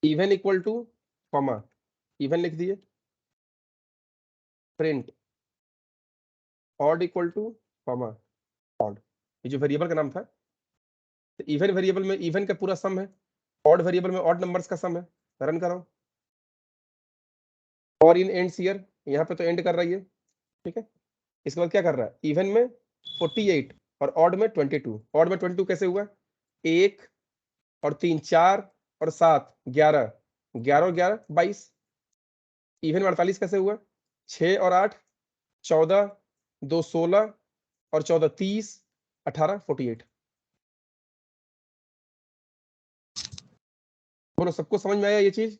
even equal two comma, even लिख दिए, print odd equal two comma odd, ये जो वेरिएबल का नाम था। तो इवन वेरिएबल में इवन का पूरा सम है, ऑड वेरिएबल में ऑड नंबर्स का सम है। रन करो, और इन एंड्स ईयर, यहाँ पे तो एंड कर रही है, ठीक है। इसके बाद क्या कर रहा है, इवन में 48 और ऑड में 22। ऑड में 22 कैसे हुआ, 1 और 3 4 और 7 11, 11 और 11 22। इवन में 48 कैसे हुआ, 6 और 8 14, 2 16 और 14 30, 18 48। बोलो सबको समझ में आया ये चीज,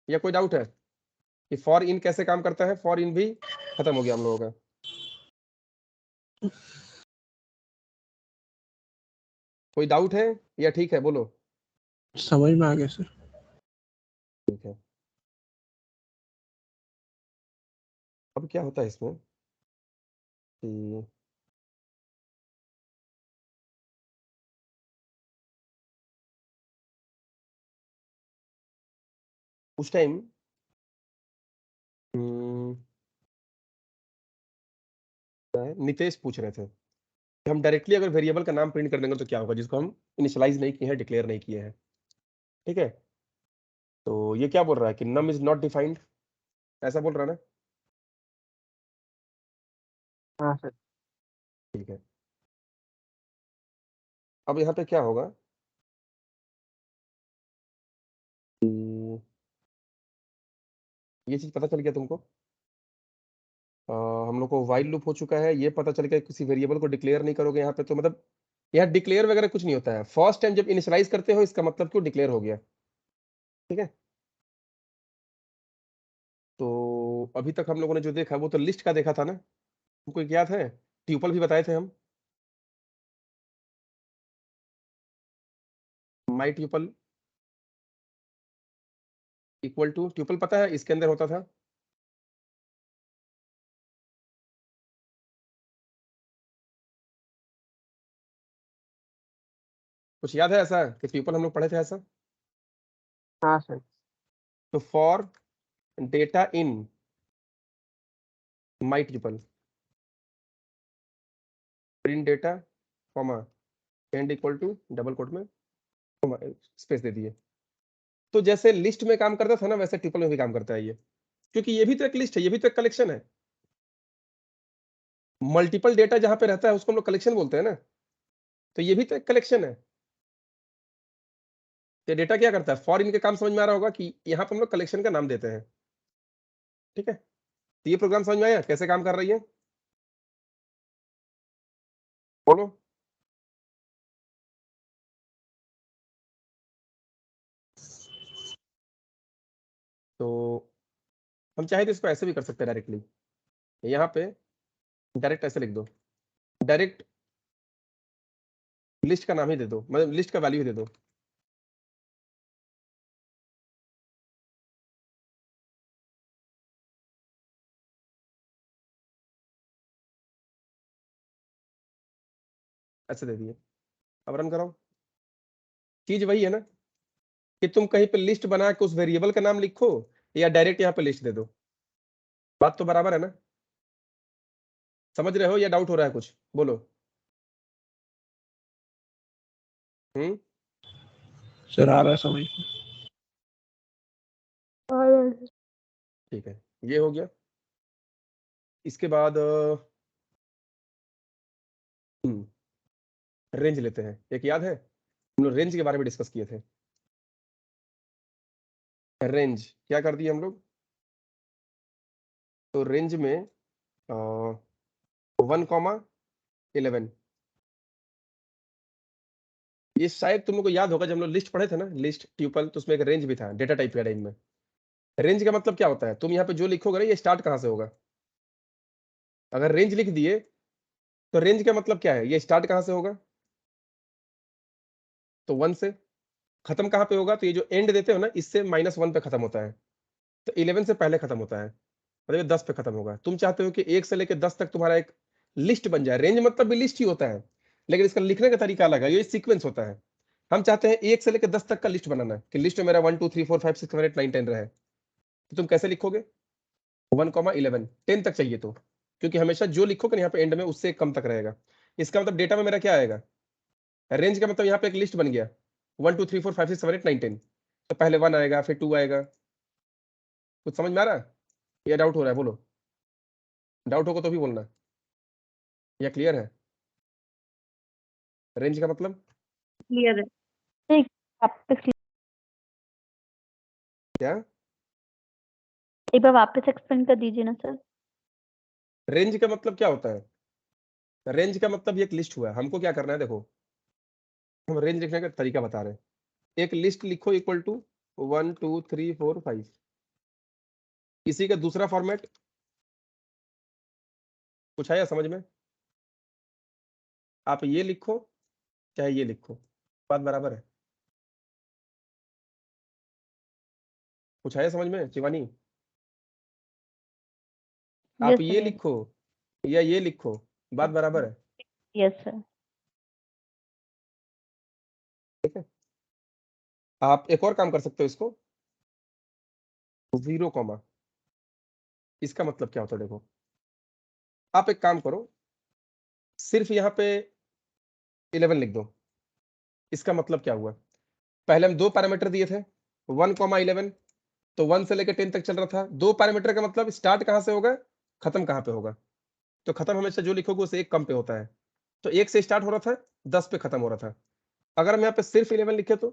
या कोई डाउट है कि फॉर इन कैसे काम करता है। फॉर इन भी खत्म हो गया हम लोगों का। कोई डाउट है या ठीक है, बोलो। समझ में आ गया सर। ठीक है, अब क्या होता है इसमें कि उस टाइम नितेश पूछ रहे थे कि हम डायरेक्टली अगर वेरिएबल का नाम प्रिंट कर देंगे तो क्या होगा, जिसको हम इनिशियलाइज नहीं किए हैं, डिक्लेयर नहीं किए हैं, ठीक है। तो ये क्या बोल रहा है कि नम इज नॉट डिफाइंड, ऐसा बोल रहा है ना। हाँ सर। ठीक है, अब यहाँ पे क्या होगा कि ये चीज पता चल गया तुमको। हम लोग को वाइल लूप हो चुका है, ये पता चल गया किसी वेरिएबल को डिक्लेयर नहीं करोगे यहाँ पे, तो मतलब यहाँ डिक्लेयर वगैरह कुछ नहीं होता है। फर्स्ट टाइम जब इनिशियलाइज करते हो इसका मतलब क्यों डिक्लेयर हो गया, ठीक है। तो अभी तक हम लोगों ने जो देखा वो तो लिस्ट का देखा था ना, तुमको एक याद है, ट्यूपल भी बताए थे हम, माई ट्यूपल इक्वल टू ट्यूपल, पता है इसके अंदर होता था, कुछ याद है ऐसा कि ट्यूपल हम लोग पढ़े थे ऐसा। हाँ सर। तो for data in my tuple print data comma end equal to double quote में स्पेस दे दिए। तो जैसे लिस्ट में काम करता था ना वैसे ट्यूपल में भी काम करता है ये, क्योंकि ये भी तो एक लिस्ट है, ये भी तो एक कलेक्शन है। मल्टीपल डेटा जहां पे रहता है उसको हम लोग कलेक्शन बोलते हैं ना, तो ये भी तो एक कलेक्शन है। तो डेटा क्या करता है, फॉर इन के काम समझ में आ रहा होगा कि यहाँ पे हम लोग कलेक्शन का नाम देते हैं, ठीक है। तो ये प्रोग्राम समझ में आया कैसे काम कर रही है, बोलो। तो हम चाहे तो इसको ऐसे भी कर सकते हैं डायरेक्टली, यहाँ पे डायरेक्ट ऐसे लिख दो, डायरेक्ट लिस्ट का नाम ही दे दो, मतलब लिस्ट का वैल्यू ही दे दो। ऐसे दे दिए, अब रन कराओ। चीज वही है ना कि तुम कहीं पे लिस्ट बना के उस वेरिएबल का नाम लिखो या डायरेक्ट यहाँ पे लिस्ट दे दो, बात तो बराबर है ना। समझ रहे हो या डाउट हो रहा है कुछ, बोलो। सर आ रहा है समझ में। ठीक है, ये हो गया। इसके बाद रेंज लेते हैं, एक याद है हम लोग रेंज के बारे में डिस्कस किए थे। रेंज क्या कर दिए हम लोग, तो रेंज में 1,11, ये शायद तुम लोग को याद होगा जब हम लोग लिस्ट पढ़े थे ना, लिस्ट ट्यूपल, तो उसमें एक रेंज भी था डेटा टाइप के रेंज में। रेंज का मतलब क्या होता है, तुम यहाँ पे जो लिखोगे ना ये स्टार्ट कहाँ से होगा। अगर रेंज लिख दिए तो रेंज का मतलब क्या है, ये स्टार्ट कहाँ से होगा, तो 1 से। खत्म कहाँ पे होगा, तो ये जो एंड देते हो ना इससे -1 पे खत्म होता है, तो 11 से पहले खत्म होता है, मतलब ये 10 पे खत्म होगा। तुम चाहते हो कि 1 से लेकर 10 तक तुम्हारा एक लिस्ट बन जाए, रेंज मतलब भी लिस्ट ही होता है, लेकिन इसका लिखने का तरीका अलग है, ये सीक्वेंस होता है। हम चाहते हैं 1 से लेकर 10 तक का लिस्ट बनाना है, कि लिस्ट में मेरा 1 2 3 4 5 6 7 8 9 10 रहे, तो तुम कैसे लिखोगे 1,11 10 तक चाहिए तो, क्योंकि हमेशा जो लिखोगे ना यहाँ पे एंड में उससे कम तक रहेगा। इसका मतलब डेटा में मेरा क्या आएगा, रेंज का मतलब यहाँ पे एक लिस्ट बन गया 1 2 3 4 5 6 7 8 9 10, तो पहले 1 आएगा फिर 2 आएगा। कुछ समझ में आ रहा है या डाउट हो रहा है, बोलो। डाउट होगा तो भी बोलना, या क्लियर है रेंज का मतलब क्लियर है। ठीक, वापस क्या। एक बार वापस एक्सप्लेन कर दीजिए ना सर। रेंज का मतलब क्या होता है, रेंज का मतलब ये एक लिस्ट हुआ, हमको क्या करना है देखो, हम रेंज लिखने का तरीका बता रहे हैं। एक लिस्ट लिखो इक्वल टू 1 2 3 4 5, इसी का दूसरा फॉर्मेट कुछ आया समझ में, आप ये लिखो चाहे ये लिखो, बात बराबर है। कुछ आया समझ में शिवानी, आप यस ये सर। लिखो या ये लिखो, बात बराबर है, यस सर। ठीक है। आप एक और काम कर सकते हो इसको, 0 कॉमा, इसका मतलब क्या होता है देखो, आप एक काम करो सिर्फ यहाँ पे 11 लिख दो। इसका मतलब क्या हुआ, पहले हम 2 पैरामीटर दिए थे 1,11, तो 1 से लेकर 10 तक चल रहा था। 2 पैरामीटर का मतलब स्टार्ट कहां से होगा खत्म कहां पे होगा, तो खत्म हमेशा जो लिखोगे उससे 1 कम पे होता है। तो 1 से स्टार्ट हो रहा था, 10 पे खत्म हो रहा था। अगर हम यहाँ पे सिर्फ 11 लिखे तो?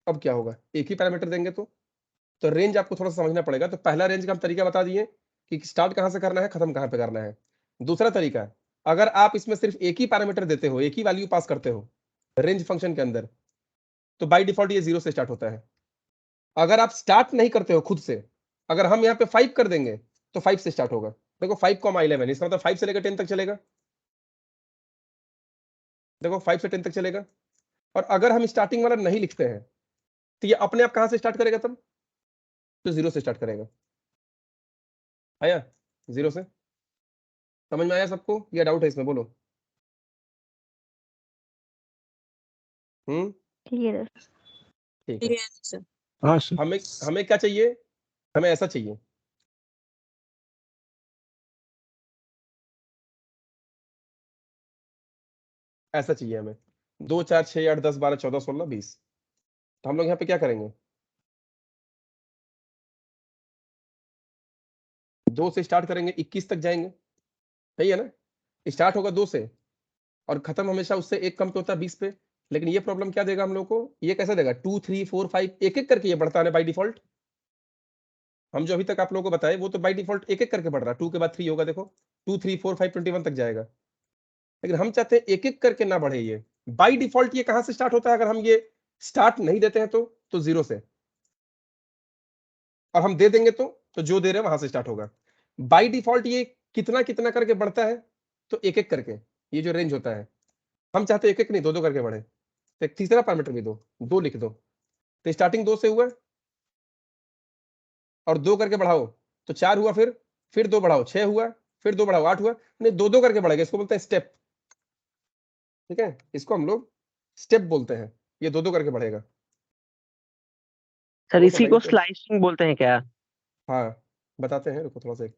अब क्या होगा? एक ही पैरामीटर देंगे तो रेंज आपको थोड़ा समझना पड़ेगा। तो पहला रेंज का हम तरीका बता दिए कि स्टार्ट कहाँ से करना है, खत्म कहाँ पे करना है। दूसरा तरीका, अगर आप इसमें सिर्फ एक ही पैरामीटर देते हो, एक ही वैल्यू पास करते हो रेंज फंक्शन के अंदर, तो बाय डिफॉल्ट ये 0 से स्टार्ट होता है। अगर आप स्टार्ट नहीं करते हो खुद से, अगर हम यहाँ पे 5 कर देंगे तो 5 से स्टार्ट होगा। देखो 5, 11, इसका मतलब 5 से लेकर 10 तक चलेगा। देखो 5 से 10 तक चलेगा। और अगर हम स्टार्टिंग वाला नहीं लिखते हैं तो ये अपने आप कहां से स्टार्ट करेगा तब? तो 0 से स्टार्ट करेगा। आया? 0 से समझ में आया सबको या डाउट है इसमें? बोलो। क्लियर है। ठीक है। सर। हाँ सर। हमें हमें क्या चाहिए? हमें ऐसा चाहिए। ऐसा चाहिए हमें 2 4 6 8 10 12 14 16 20। तो हम लोग यहाँ पे क्या करेंगे? 2 से स्टार्ट करेंगे, 21 तक जाएंगे। सही है ना? स्टार्ट होगा 2 से और खत्म हमेशा उससे 1 कम पे होता है 20 पे। लेकिन ये प्रॉब्लम क्या देगा हम लोग को? ये कैसे देगा? 2 3 4 5 एक एक करके ये बढ़ता है बाय डिफॉल्ट। हम जो अभी तक आप लोगों को बताए वो तो बाय डिफॉल्ट एक एक करके बढ़ रहा है। 2 के बाद 3 होगा, देखो 2 3 4 5 21 तक जाएगा। लेकिन हम चाहते हैं एक एक करके ना बढ़े। ये बाय डिफॉल्ट ये कहां से स्टार्ट होता है? अगर हम ये स्टार्ट नहीं देते हैं तो 0 से, और हम दे देंगे तो जो दे रहे हैं वहां से स्टार्ट होगा। बाय डिफॉल्ट ये कितना कितना करके बढ़ता है? तो एक एक करके। ये जो रेंज होता है, हम चाहते हैं एक एक नहीं, दो दो करके बढ़े। तो एक तीसरा पैरामीटर भी दो, दो लिख दो। तो स्टार्टिंग 2 से हुआ और 2 करके बढ़ाओ तो 4 हुआ, फिर 2 बढ़ाओ 6 हुआ, फिर 2 बढ़ाओ 8 हुआ। नहीं, दो दो करके बढ़ेगा, इसको बोलते हैं स्टेप। ठीक है, इसको हम लोग स्टेप बोलते हैं। ये दो दो करके बढ़ेगा। सर वो इसी को बताइए तो। स्लाइसिंग बोलते हैं क्या? हाँ, बताते हैं, रुको थोड़ा सा।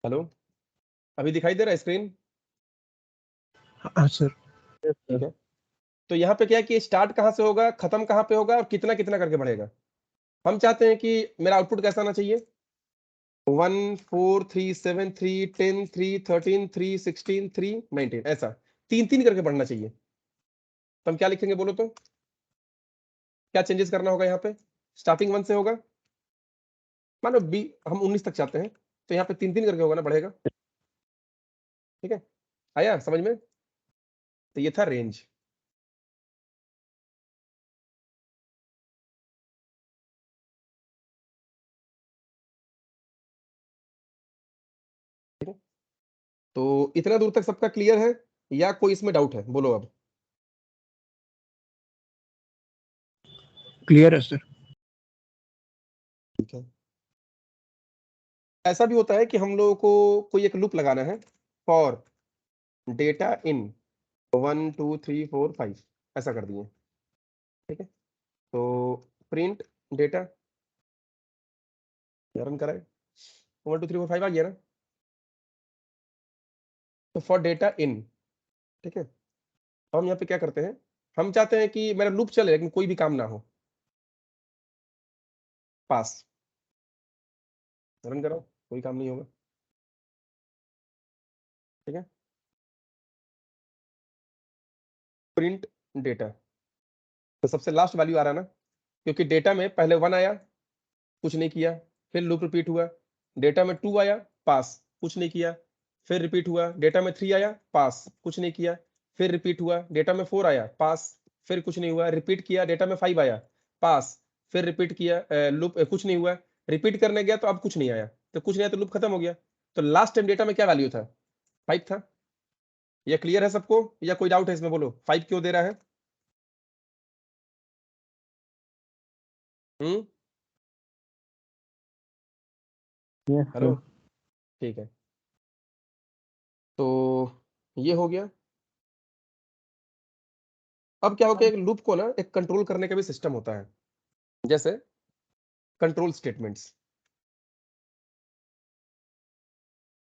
हेलो, अभी दिखाई दे रहा है स्क्रीन? हाँ सर। ठीक है। तो यहाँ पे क्या है कि स्टार्ट कहाँ से होगा, खत्म कहाँ पे होगा और कितना कितना करके बढ़ेगा। हम चाहते हैं कि मेरा आउटपुट कैसा आना चाहिए? 1 4 3 7 3 10 3 13 3 16 3 19, ऐसा तीन तीन करके बढ़ना चाहिए। तो हम क्या लिखेंगे बोलो तो? क्या चेंजेस करना होगा यहाँ पे? स्टार्टिंग 1 से होगा, मानो बी हम 19 तक चाहते हैं, तो यहाँ पे तीन तीन करके होगा ना, बढ़ेगा। ठीक है, आया समझ में? तो ये था रेंज। ठीक है, तो इतना दूर तक सबका क्लियर है या कोई इसमें डाउट है? बोलो अब। क्लियर है सर। ठीक है। ऐसा भी होता है कि हम लोगों को कोई एक लूप लगाना है फॉर डेटा इन 1 2 3 4 5 ऐसा कर दिए। ठीक है, तो प्रिंट डेटा रन कराए 1 2 3 4 5 आ गया ना। तो फॉर डेटा इन, ठीक है, तो हम यहाँ पे क्या करते हैं, हम चाहते हैं कि मेरा लूप चले लेकिन कोई भी काम ना हो। पास रन कराओ, कोई काम नहीं होगा। ठीक है, प्रिंट डेटा, तो सबसे लास्ट वैल्यू आ रहा है ना, क्योंकि डेटा में पहले 1 आया, कुछ नहीं किया, फिर लूप रिपीट हुआ, डेटा में 2 आया, पास, कुछ नहीं किया, फिर रिपीट हुआ, डेटा में 3 आया, पास, कुछ नहीं किया, फिर रिपीट हुआ, डेटा में 4 आया, पास, फिर कुछ नहीं हुआ, रिपीट किया, डेटा में 5 आया, पास, फिर रिपीट किया, लूप कुछ नहीं हुआ, रिपीट करने गया तो अब कुछ नहीं आया, तो कुछ नहीं आया तो लूप खत्म हो गया। तो लास्ट टाइम डेटा में क्या वैल्यू था, 5 था। ये क्लियर है सबको या कोई डाउट है इसमें? बोलो 5 क्यों दे रहा है? हेलो, ठीक है, तो ये हो गया। अब क्या हो गया, एक लूप को ना एक कंट्रोल करने का भी सिस्टम होता है, जैसे कंट्रोल स्टेटमेंट्स।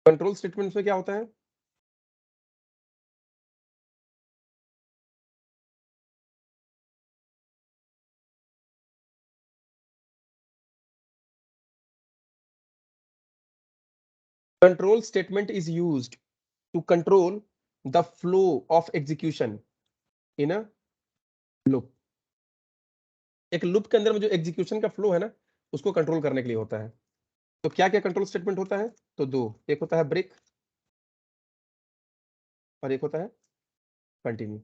कंट्रोल स्टेटमेंट्स में क्या होता है, control statement is used to control the flow of execution in a loop। एक लूप के अंदर में जो एग्जीक्यूशन का फ्लो है ना, उसको कंट्रोल करने के लिए होता है। तो क्या क्या कंट्रोल स्टेटमेंट होता है, तो दो, एक होता है ब्रेक और एक होता है कंटिन्यू।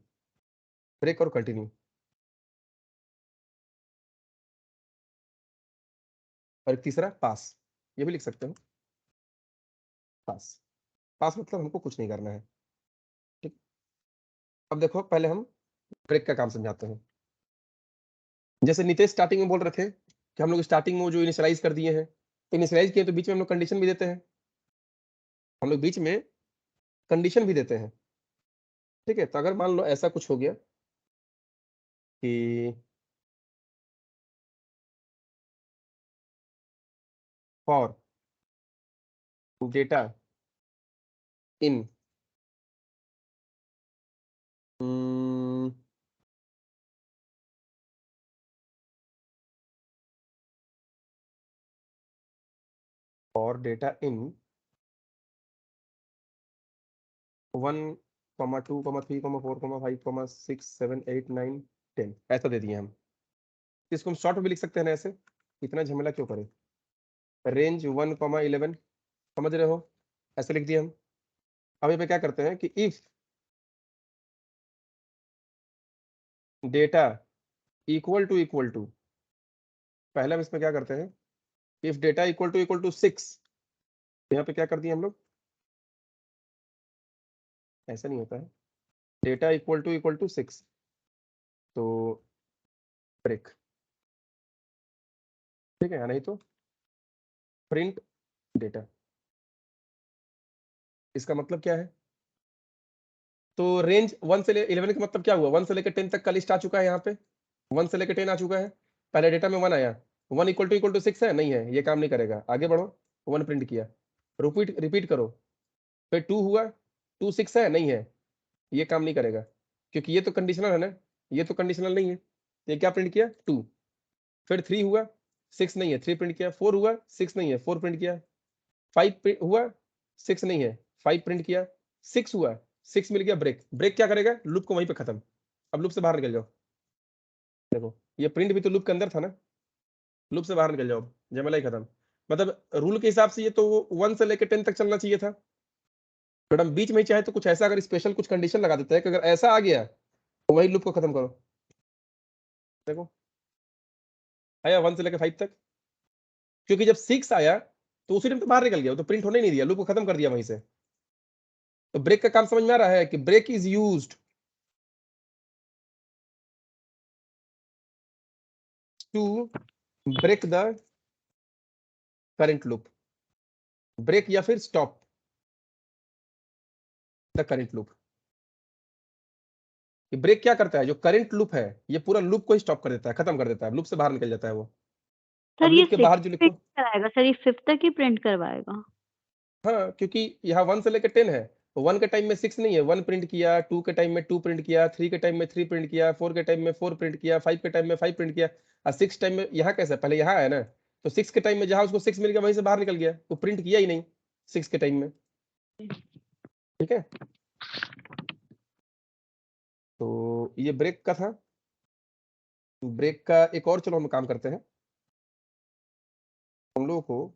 ब्रेक और कंटिन्यू, और एक तीसरा पास, ये भी लिख सकते हो। पास, पास मतलब हमको कुछ नहीं करना है। ठीक, अब देखो पहले हम ब्रेक का काम समझाते हैं। जैसे नितेश स्टार्टिंग में बोल रहे थे कि हम लोग स्टार्टिंग में जो इनिशियलाइज कर दिए हैं, तो इनिशियलाइज किए तो बीच में हम लोग कंडीशन भी देते हैं, हम लोग बीच में कंडीशन भी देते हैं। ठीक है, तो अगर मान लो ऐसा कुछ हो गया कि for data in for data इन 1 2 3 4 5 6 7 8 9 10 ऐसा दे दिए हम। इसको हम शॉर्ट में भी लिख सकते हैं ना ऐसे, इतना झमेला क्यों करें। रेंज 1 11 समझ रहे हो, ऐसे लिख दिया हम। अब यहाँ पे क्या करते हैं कि इफ डेटा इक्वल टू, पहले हम इसमें क्या करते हैं, इफ डेटा इक्वल टू 6, यहाँ पे क्या कर दिए हम लोग, ऐसा नहीं होता है, डेटा इक्वल टू 6, तो ब्रेक। ठीक है, नहीं तो प्रिंट डेटा। इसका मतलब क्या है, तो रेंज 1 से 11 का मतलब क्या हुआ, 1 से लेकर 10 तक का लिस्ट आ चुका है, यहाँ पे 1 से लेकर 10 आ चुका है। पहले डेटा में 1 आया, 1 इक्वल टू 6 है, नहीं है, ये काम नहीं करेगा, आगे बढ़ो, 1 प्रिंट किया, रिपीट रिपीट करो, फिर 2 हुआ, 2 6 है, नहीं है, ये काम नहीं करेगा, क्योंकि ये तो कंडीशनल है ना, ये तो कंडीशनल नहीं है। ये क्या प्रिंट किया, 2, फिर 3 हुआ, 6 नहीं है, 3 प्रिंट किया, 4 हुआ, 6 नहीं है, 4 प्रिंट किया, 5 हुआ, 6 नहीं है, 5 प्रिंट किया, 6 हुआ, 6 मिल गया, ब्रेक। ब्रेक क्या करेगा, लूप को वहीं पे खत्म। अब लूप से बाहर निकल जाओ, देखो ये प्रिंट भी तो लूप के अंदर था ना, लूप से बाहर निकल जाओ, झमेला ही खत्म। मतलब रूल के हिसाब से ये तो 1 से लेकर 10 तक चलना चाहिए था, बट हम बीच में ही चाहे तो कुछ ऐसा अगर स्पेशल कुछ कंडीशन लगा देते हैं कि अगर ऐसा आ गया तो वही लूप को खत्म करो। देखो आया 1 से लेकर 5 तक, क्योंकि जब 6 आया तो उसी टाइम तो बाहर निकल गया, वो तो प्रिंट होने ही नहीं दिया, लूप को खत्म कर दिया वहीं से। तो ब्रेक का काम समझ में आ रहा है कि break is used to break the current loop, break या फिर स्टॉप द करंट लूप। ये ब्रेक क्या करता है, जो करंट लूप है ये पूरा लूप को ही स्टॉप कर देता है, खत्म कर देता है, लूप से बाहर निकल जाता है वो। सर अब ये लूप के बाहर जो लिखो, कराएगा सर, ये 5th तक ही प्रिंट करवाएगा। हाँ क्योंकि यहाँ 1 से लेकर 10 है, 1 के टाइम में 6 नहीं है, 1 प्रिंट किया, 2 के टाइम में 2 प्रिंट किया, 3 के टाइम में 3 प्रिंट किया, 4 के टाइम में 4 प्रिंट किया, 5 के टाइम में 5 प्रिंट किया, और 6 टाइम में यहाँ कैसा पहले यहाँ है ना, तो 6 के टाइम में जहाँ उसको 6 मिल गया वहीं से बाहर निकल गया, वो प्रिंट किया ही नहीं 6 के टाइम में। ठीक है, तो ये ब्रेक का था। ब्रेक का एक और चलो हम काम करते हैं, हम लोगों को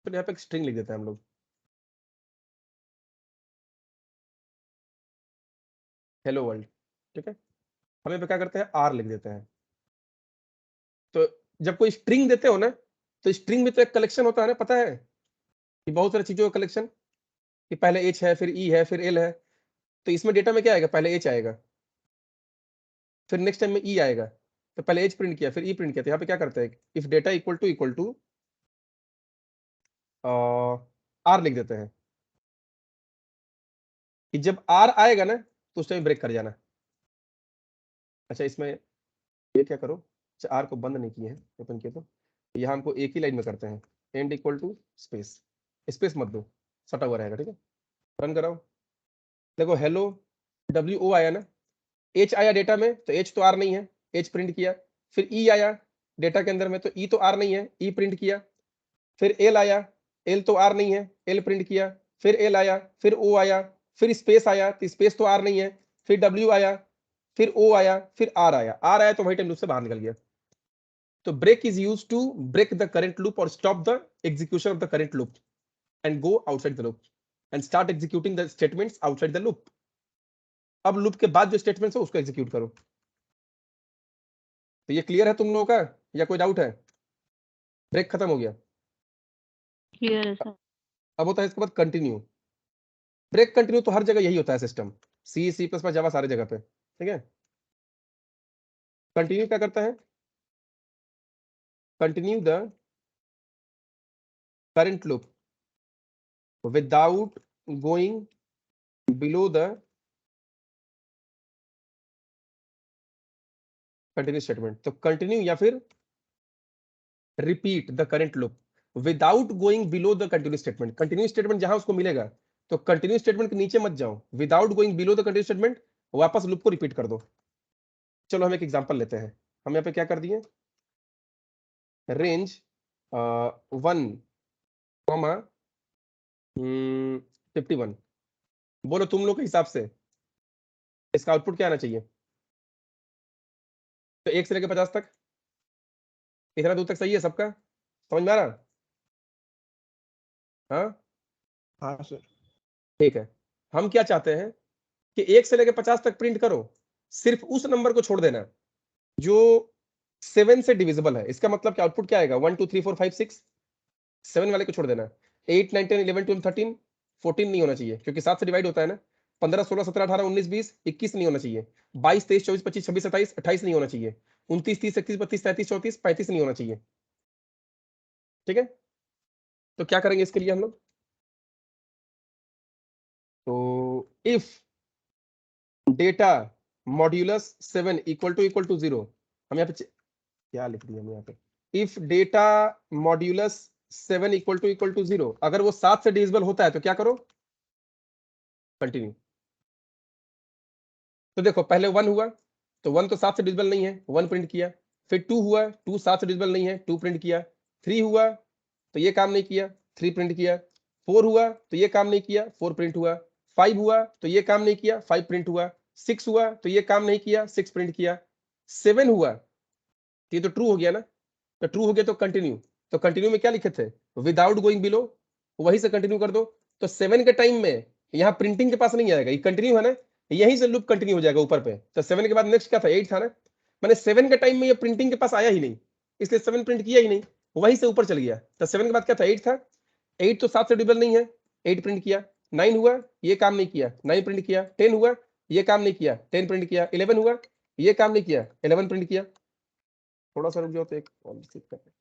तो यहाँ पे एक स्ट्रिंग लिख देते हैं हम लोग, हेलो वर्ल्ड। ठीक है, हम यहाँ पे क्या करते हैं, आर लिख देते हैं। तो जब कोई स्ट्रिंग देते हो ना, तो स्ट्रिंग में तो एक कलेक्शन होता है ना, पता है कि बहुत सारी चीजों का कलेक्शन, कि पहले एच है, फिर ई है, फिर एल है। तो इसमें डेटा में क्या आएगा, पहले एच आएगा, फिर नेक्स्ट टाइम में ई आएगा। तो पहले एच प्रिंट किया, फिर ई प्रिंट किया। तो यहाँ पे क्या करता है, if data equal to r लिख देते हैं, कि जब आर आएगा ना तो उस टाइम ब्रेक कर जाना। अच्छा इसमें ये क्या करो, अच्छा आर को बंद नहीं किए हैं, ओपन किए तो यहाँ हमको एक ही लाइन में करते हैं, end equal to space, space मत दो, सटा हुआ रहेगा। ठीक है, रन कराओ, देखो हेलो डब्ल्यू ओ आया ना, एच आया डेटा में, तो एच तो आर नहीं है, एच प्रिंट किया। फिर ई आया डेटा के अंदर में, तो ई तो आर नहीं है, ई प्रिंट किया। फिर एल आया, एल तो आर नहीं है, एल प्रिंट किया। फिर एल आया, फिर ओ आया, फिर स्पेस आया, तो स्पेस तो आर नहीं है। फिर डब्ल्यू आया, फिर ओ आया, फिर आर आया, आर आया तो वही टाइम लूप से बाहर निकल गया। तो break is use to break the current loop और stop the execution of the current loop and go outside the loop and start executing the statements outside the loop. अब लूप के बाद जो स्टेटमेंट्स है उसको एग्जीक्यूट करो। तो ये क्लियर है तुम लोगों का, या कोई डाउट है? ब्रेक खत्म हो गया, क्लियर है सर। अब होता है इसके बाद कंटिन्यू। ब्रेक कंटिन्यू तो हर जगह यही होता है सिस्टम, सी सी प्लस प्लस जावा सारे जगह पे। ठीक है, कंटिन्यू क्या करता है, continue the current loop without going below the continue statement. तो कंटिन्यू या फिर repeat the current loop without going below the continue statement. Continue statement जहां उसको मिलेगा, तो कंटिन्यू स्टेटमेंट के नीचे मत जाओ, without going below the continue statement वापस लूप को रिपीट कर दो। चलो हम एक एग्जांपल लेते हैं, हम यहाँ पे क्या कर दिए, रेंज 1 कॉमा 51। बोलो तुम लोग के हिसाब से इसका आउटपुट क्या आना चाहिए? तो 1 से लेकर 50 तक, इतना दूर तक सही है सबका, समझ में आ रहा? हाँ हाँ सर। ठीक है, हम क्या चाहते हैं कि 1 से लेकर 50 तक प्रिंट करो, सिर्फ उस नंबर को छोड़ देना जो 7 से डिविजिबल है। इसका मतलब कि आउटपुट क्या आएगा, 1 2 3 4 5 6, 7 वाले को छोड़ देना। 8 9 10 11 12 13 14 नहीं होना चाहिए, क्योंकि 7 से डिवाइड होता है ना। 15 16 17 18 19 20 21 नहीं होना चाहिए। 22 23 24 25 26 27 28 नहीं होना चाहिए। 29 30 31 32 33 34 35 नहीं होना चाहिए। ठीक है, तो क्या करेंगे इसके लिए हम लोग, तो if data modulus 7 equal to 0, हम यहाँ पे क्या लिख दिया हम यहाँ पे, if data modulus 7 equal to 0, अगर वो 7 से डिविजिबल होता है तो क्या करो, कंटिन्यू। तो देखो पहले 1 हुआ, तो 1 तो 7 से डिविजिबल नहीं है, 1 प्रिंट किया। फिर 2 हुआ, 2 7 से डिविजिबल नहीं है, 2 प्रिंट किया। 3 हुआ तो ये काम नहीं किया, 3 प्रिंट किया। 4 हुआ तो ये काम नहीं किया, 4 प्रिंट हुआ। 5 हुआ तो ये काम नहीं किया, 5 प्रिंट हुआ। 6 हुआ तो ये काम नहीं किया, 6 प्रिंट किया। 7 हुआ तो ये तो ट्रू हो गया ना, तो ट्रू हो गया तो कंटिन्यू। तो कंटिन्यू में क्या लिखे थे, विदाउट गोइंग बिलो, वहीं से कंटिन्यू कर दो। तो 7 के टाइम में यहाँ प्रिंटिंग के पास नहीं आएगा, ये कंटिन्यू है ना, यहीं से लूप कंटिन्यू हो जाएगा ऊपर पे। तो 7 के बाद नेक्स्ट क्या था, 8 था ना, मैंने 7 के टाइम में ये प्रिंटिंग के पास आया ही नहीं, इसलिए 7 प्रिंट किया ही नहीं, वहीं से ऊपर चल गया। तो 7 के बाद क्या था, 8 था। 8 तो 7 से डिविजिबल नहीं है, 8 प्रिंट किया, 9 हुआ, ये काम नहीं किया, 9 प्रिंट किया, 10 हुआ, ये काम नहीं किया, 10 प्रिंट किया, 11 हुआ, ये काम नहीं किया, 11 प्रिंट किया। थोड़ा सा रुक जाओ तो एक और चेक करते हैं।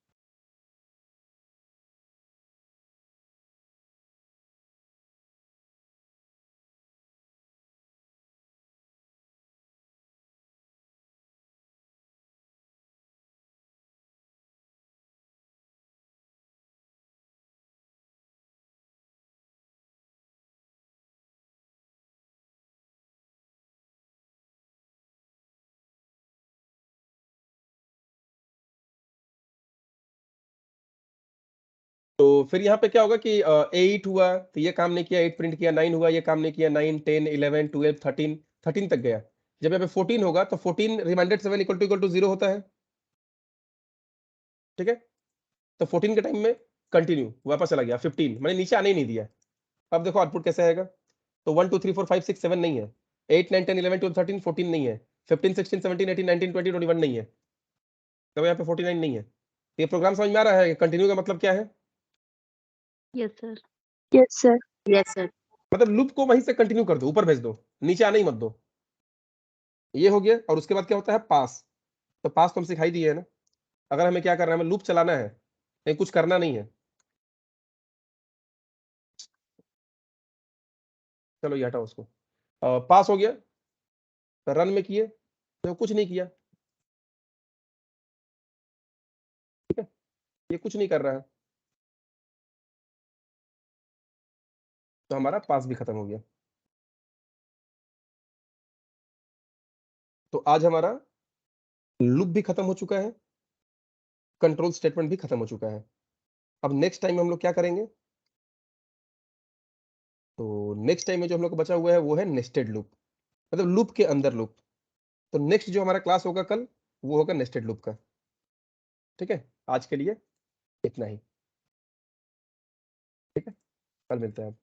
तो फिर यहाँ पे क्या होगा कि 8 हुआ तो ये काम नहीं किया, 8 प्रिंट किया, 9 हुआ, ये काम नहीं किया, 9 10 11 12 13 तक गया। जब यहाँ पे 14 होगा तो 14 रिमाइंडर 7 इक्वल टू 0 होता है, ठीक है। तो 14 के टाइम में कंटिन्यू वापस चला गया, 15 मैंने नीचे आने ही नहीं दिया। अब देखो आउटपुट कैसे आएगा, तो 1 2 3 4 5 6 7 नहीं है, 8 9 10 11 12 13 14 नहीं है, 15 16 17 18 19 20 21 नहीं है, तो यहाँ पे 49 नहीं है। ये प्रोग्राम समझ में आ रहा है? कंटिन्यू का मतलब क्या है? Yes sir. Yes sir. Yes sir. मतलब लूप को वहीं से कंटिन्यू कर दो, ऊपर भेज दो, नीचे आने ही मत दो। ये हो गया। और उसके बाद क्या होता है? पास। तो पास तो हम सिखाई दिए है ना। अगर हमें क्या करना है, हमें लूप चलाना है, नहीं कुछ करना नहीं है। चलो ये हटाओ उसको। पास हो गया, तो रन में किए तो कुछ नहीं किया, ठीक है, ये कुछ नहीं कर रहा है, तो हमारा पास भी खत्म हो गया। तो आज हमारा लूप भी खत्म हो चुका है, कंट्रोल स्टेटमेंट भी खत्म हो चुका है। अब नेक्स्ट टाइम हम लोग क्या करेंगे? तो नेक्स्ट टाइम में जो हम लोग को बचा हुआ है वो है नेस्टेड लूप, मतलब लूप के अंदर लूप। तो नेक्स्ट जो हमारा क्लास होगा कल, वो होगा नेस्टेड लूप का, ठीक है। आज के लिए इतना ही, ठीक है, कल मिलते हैं।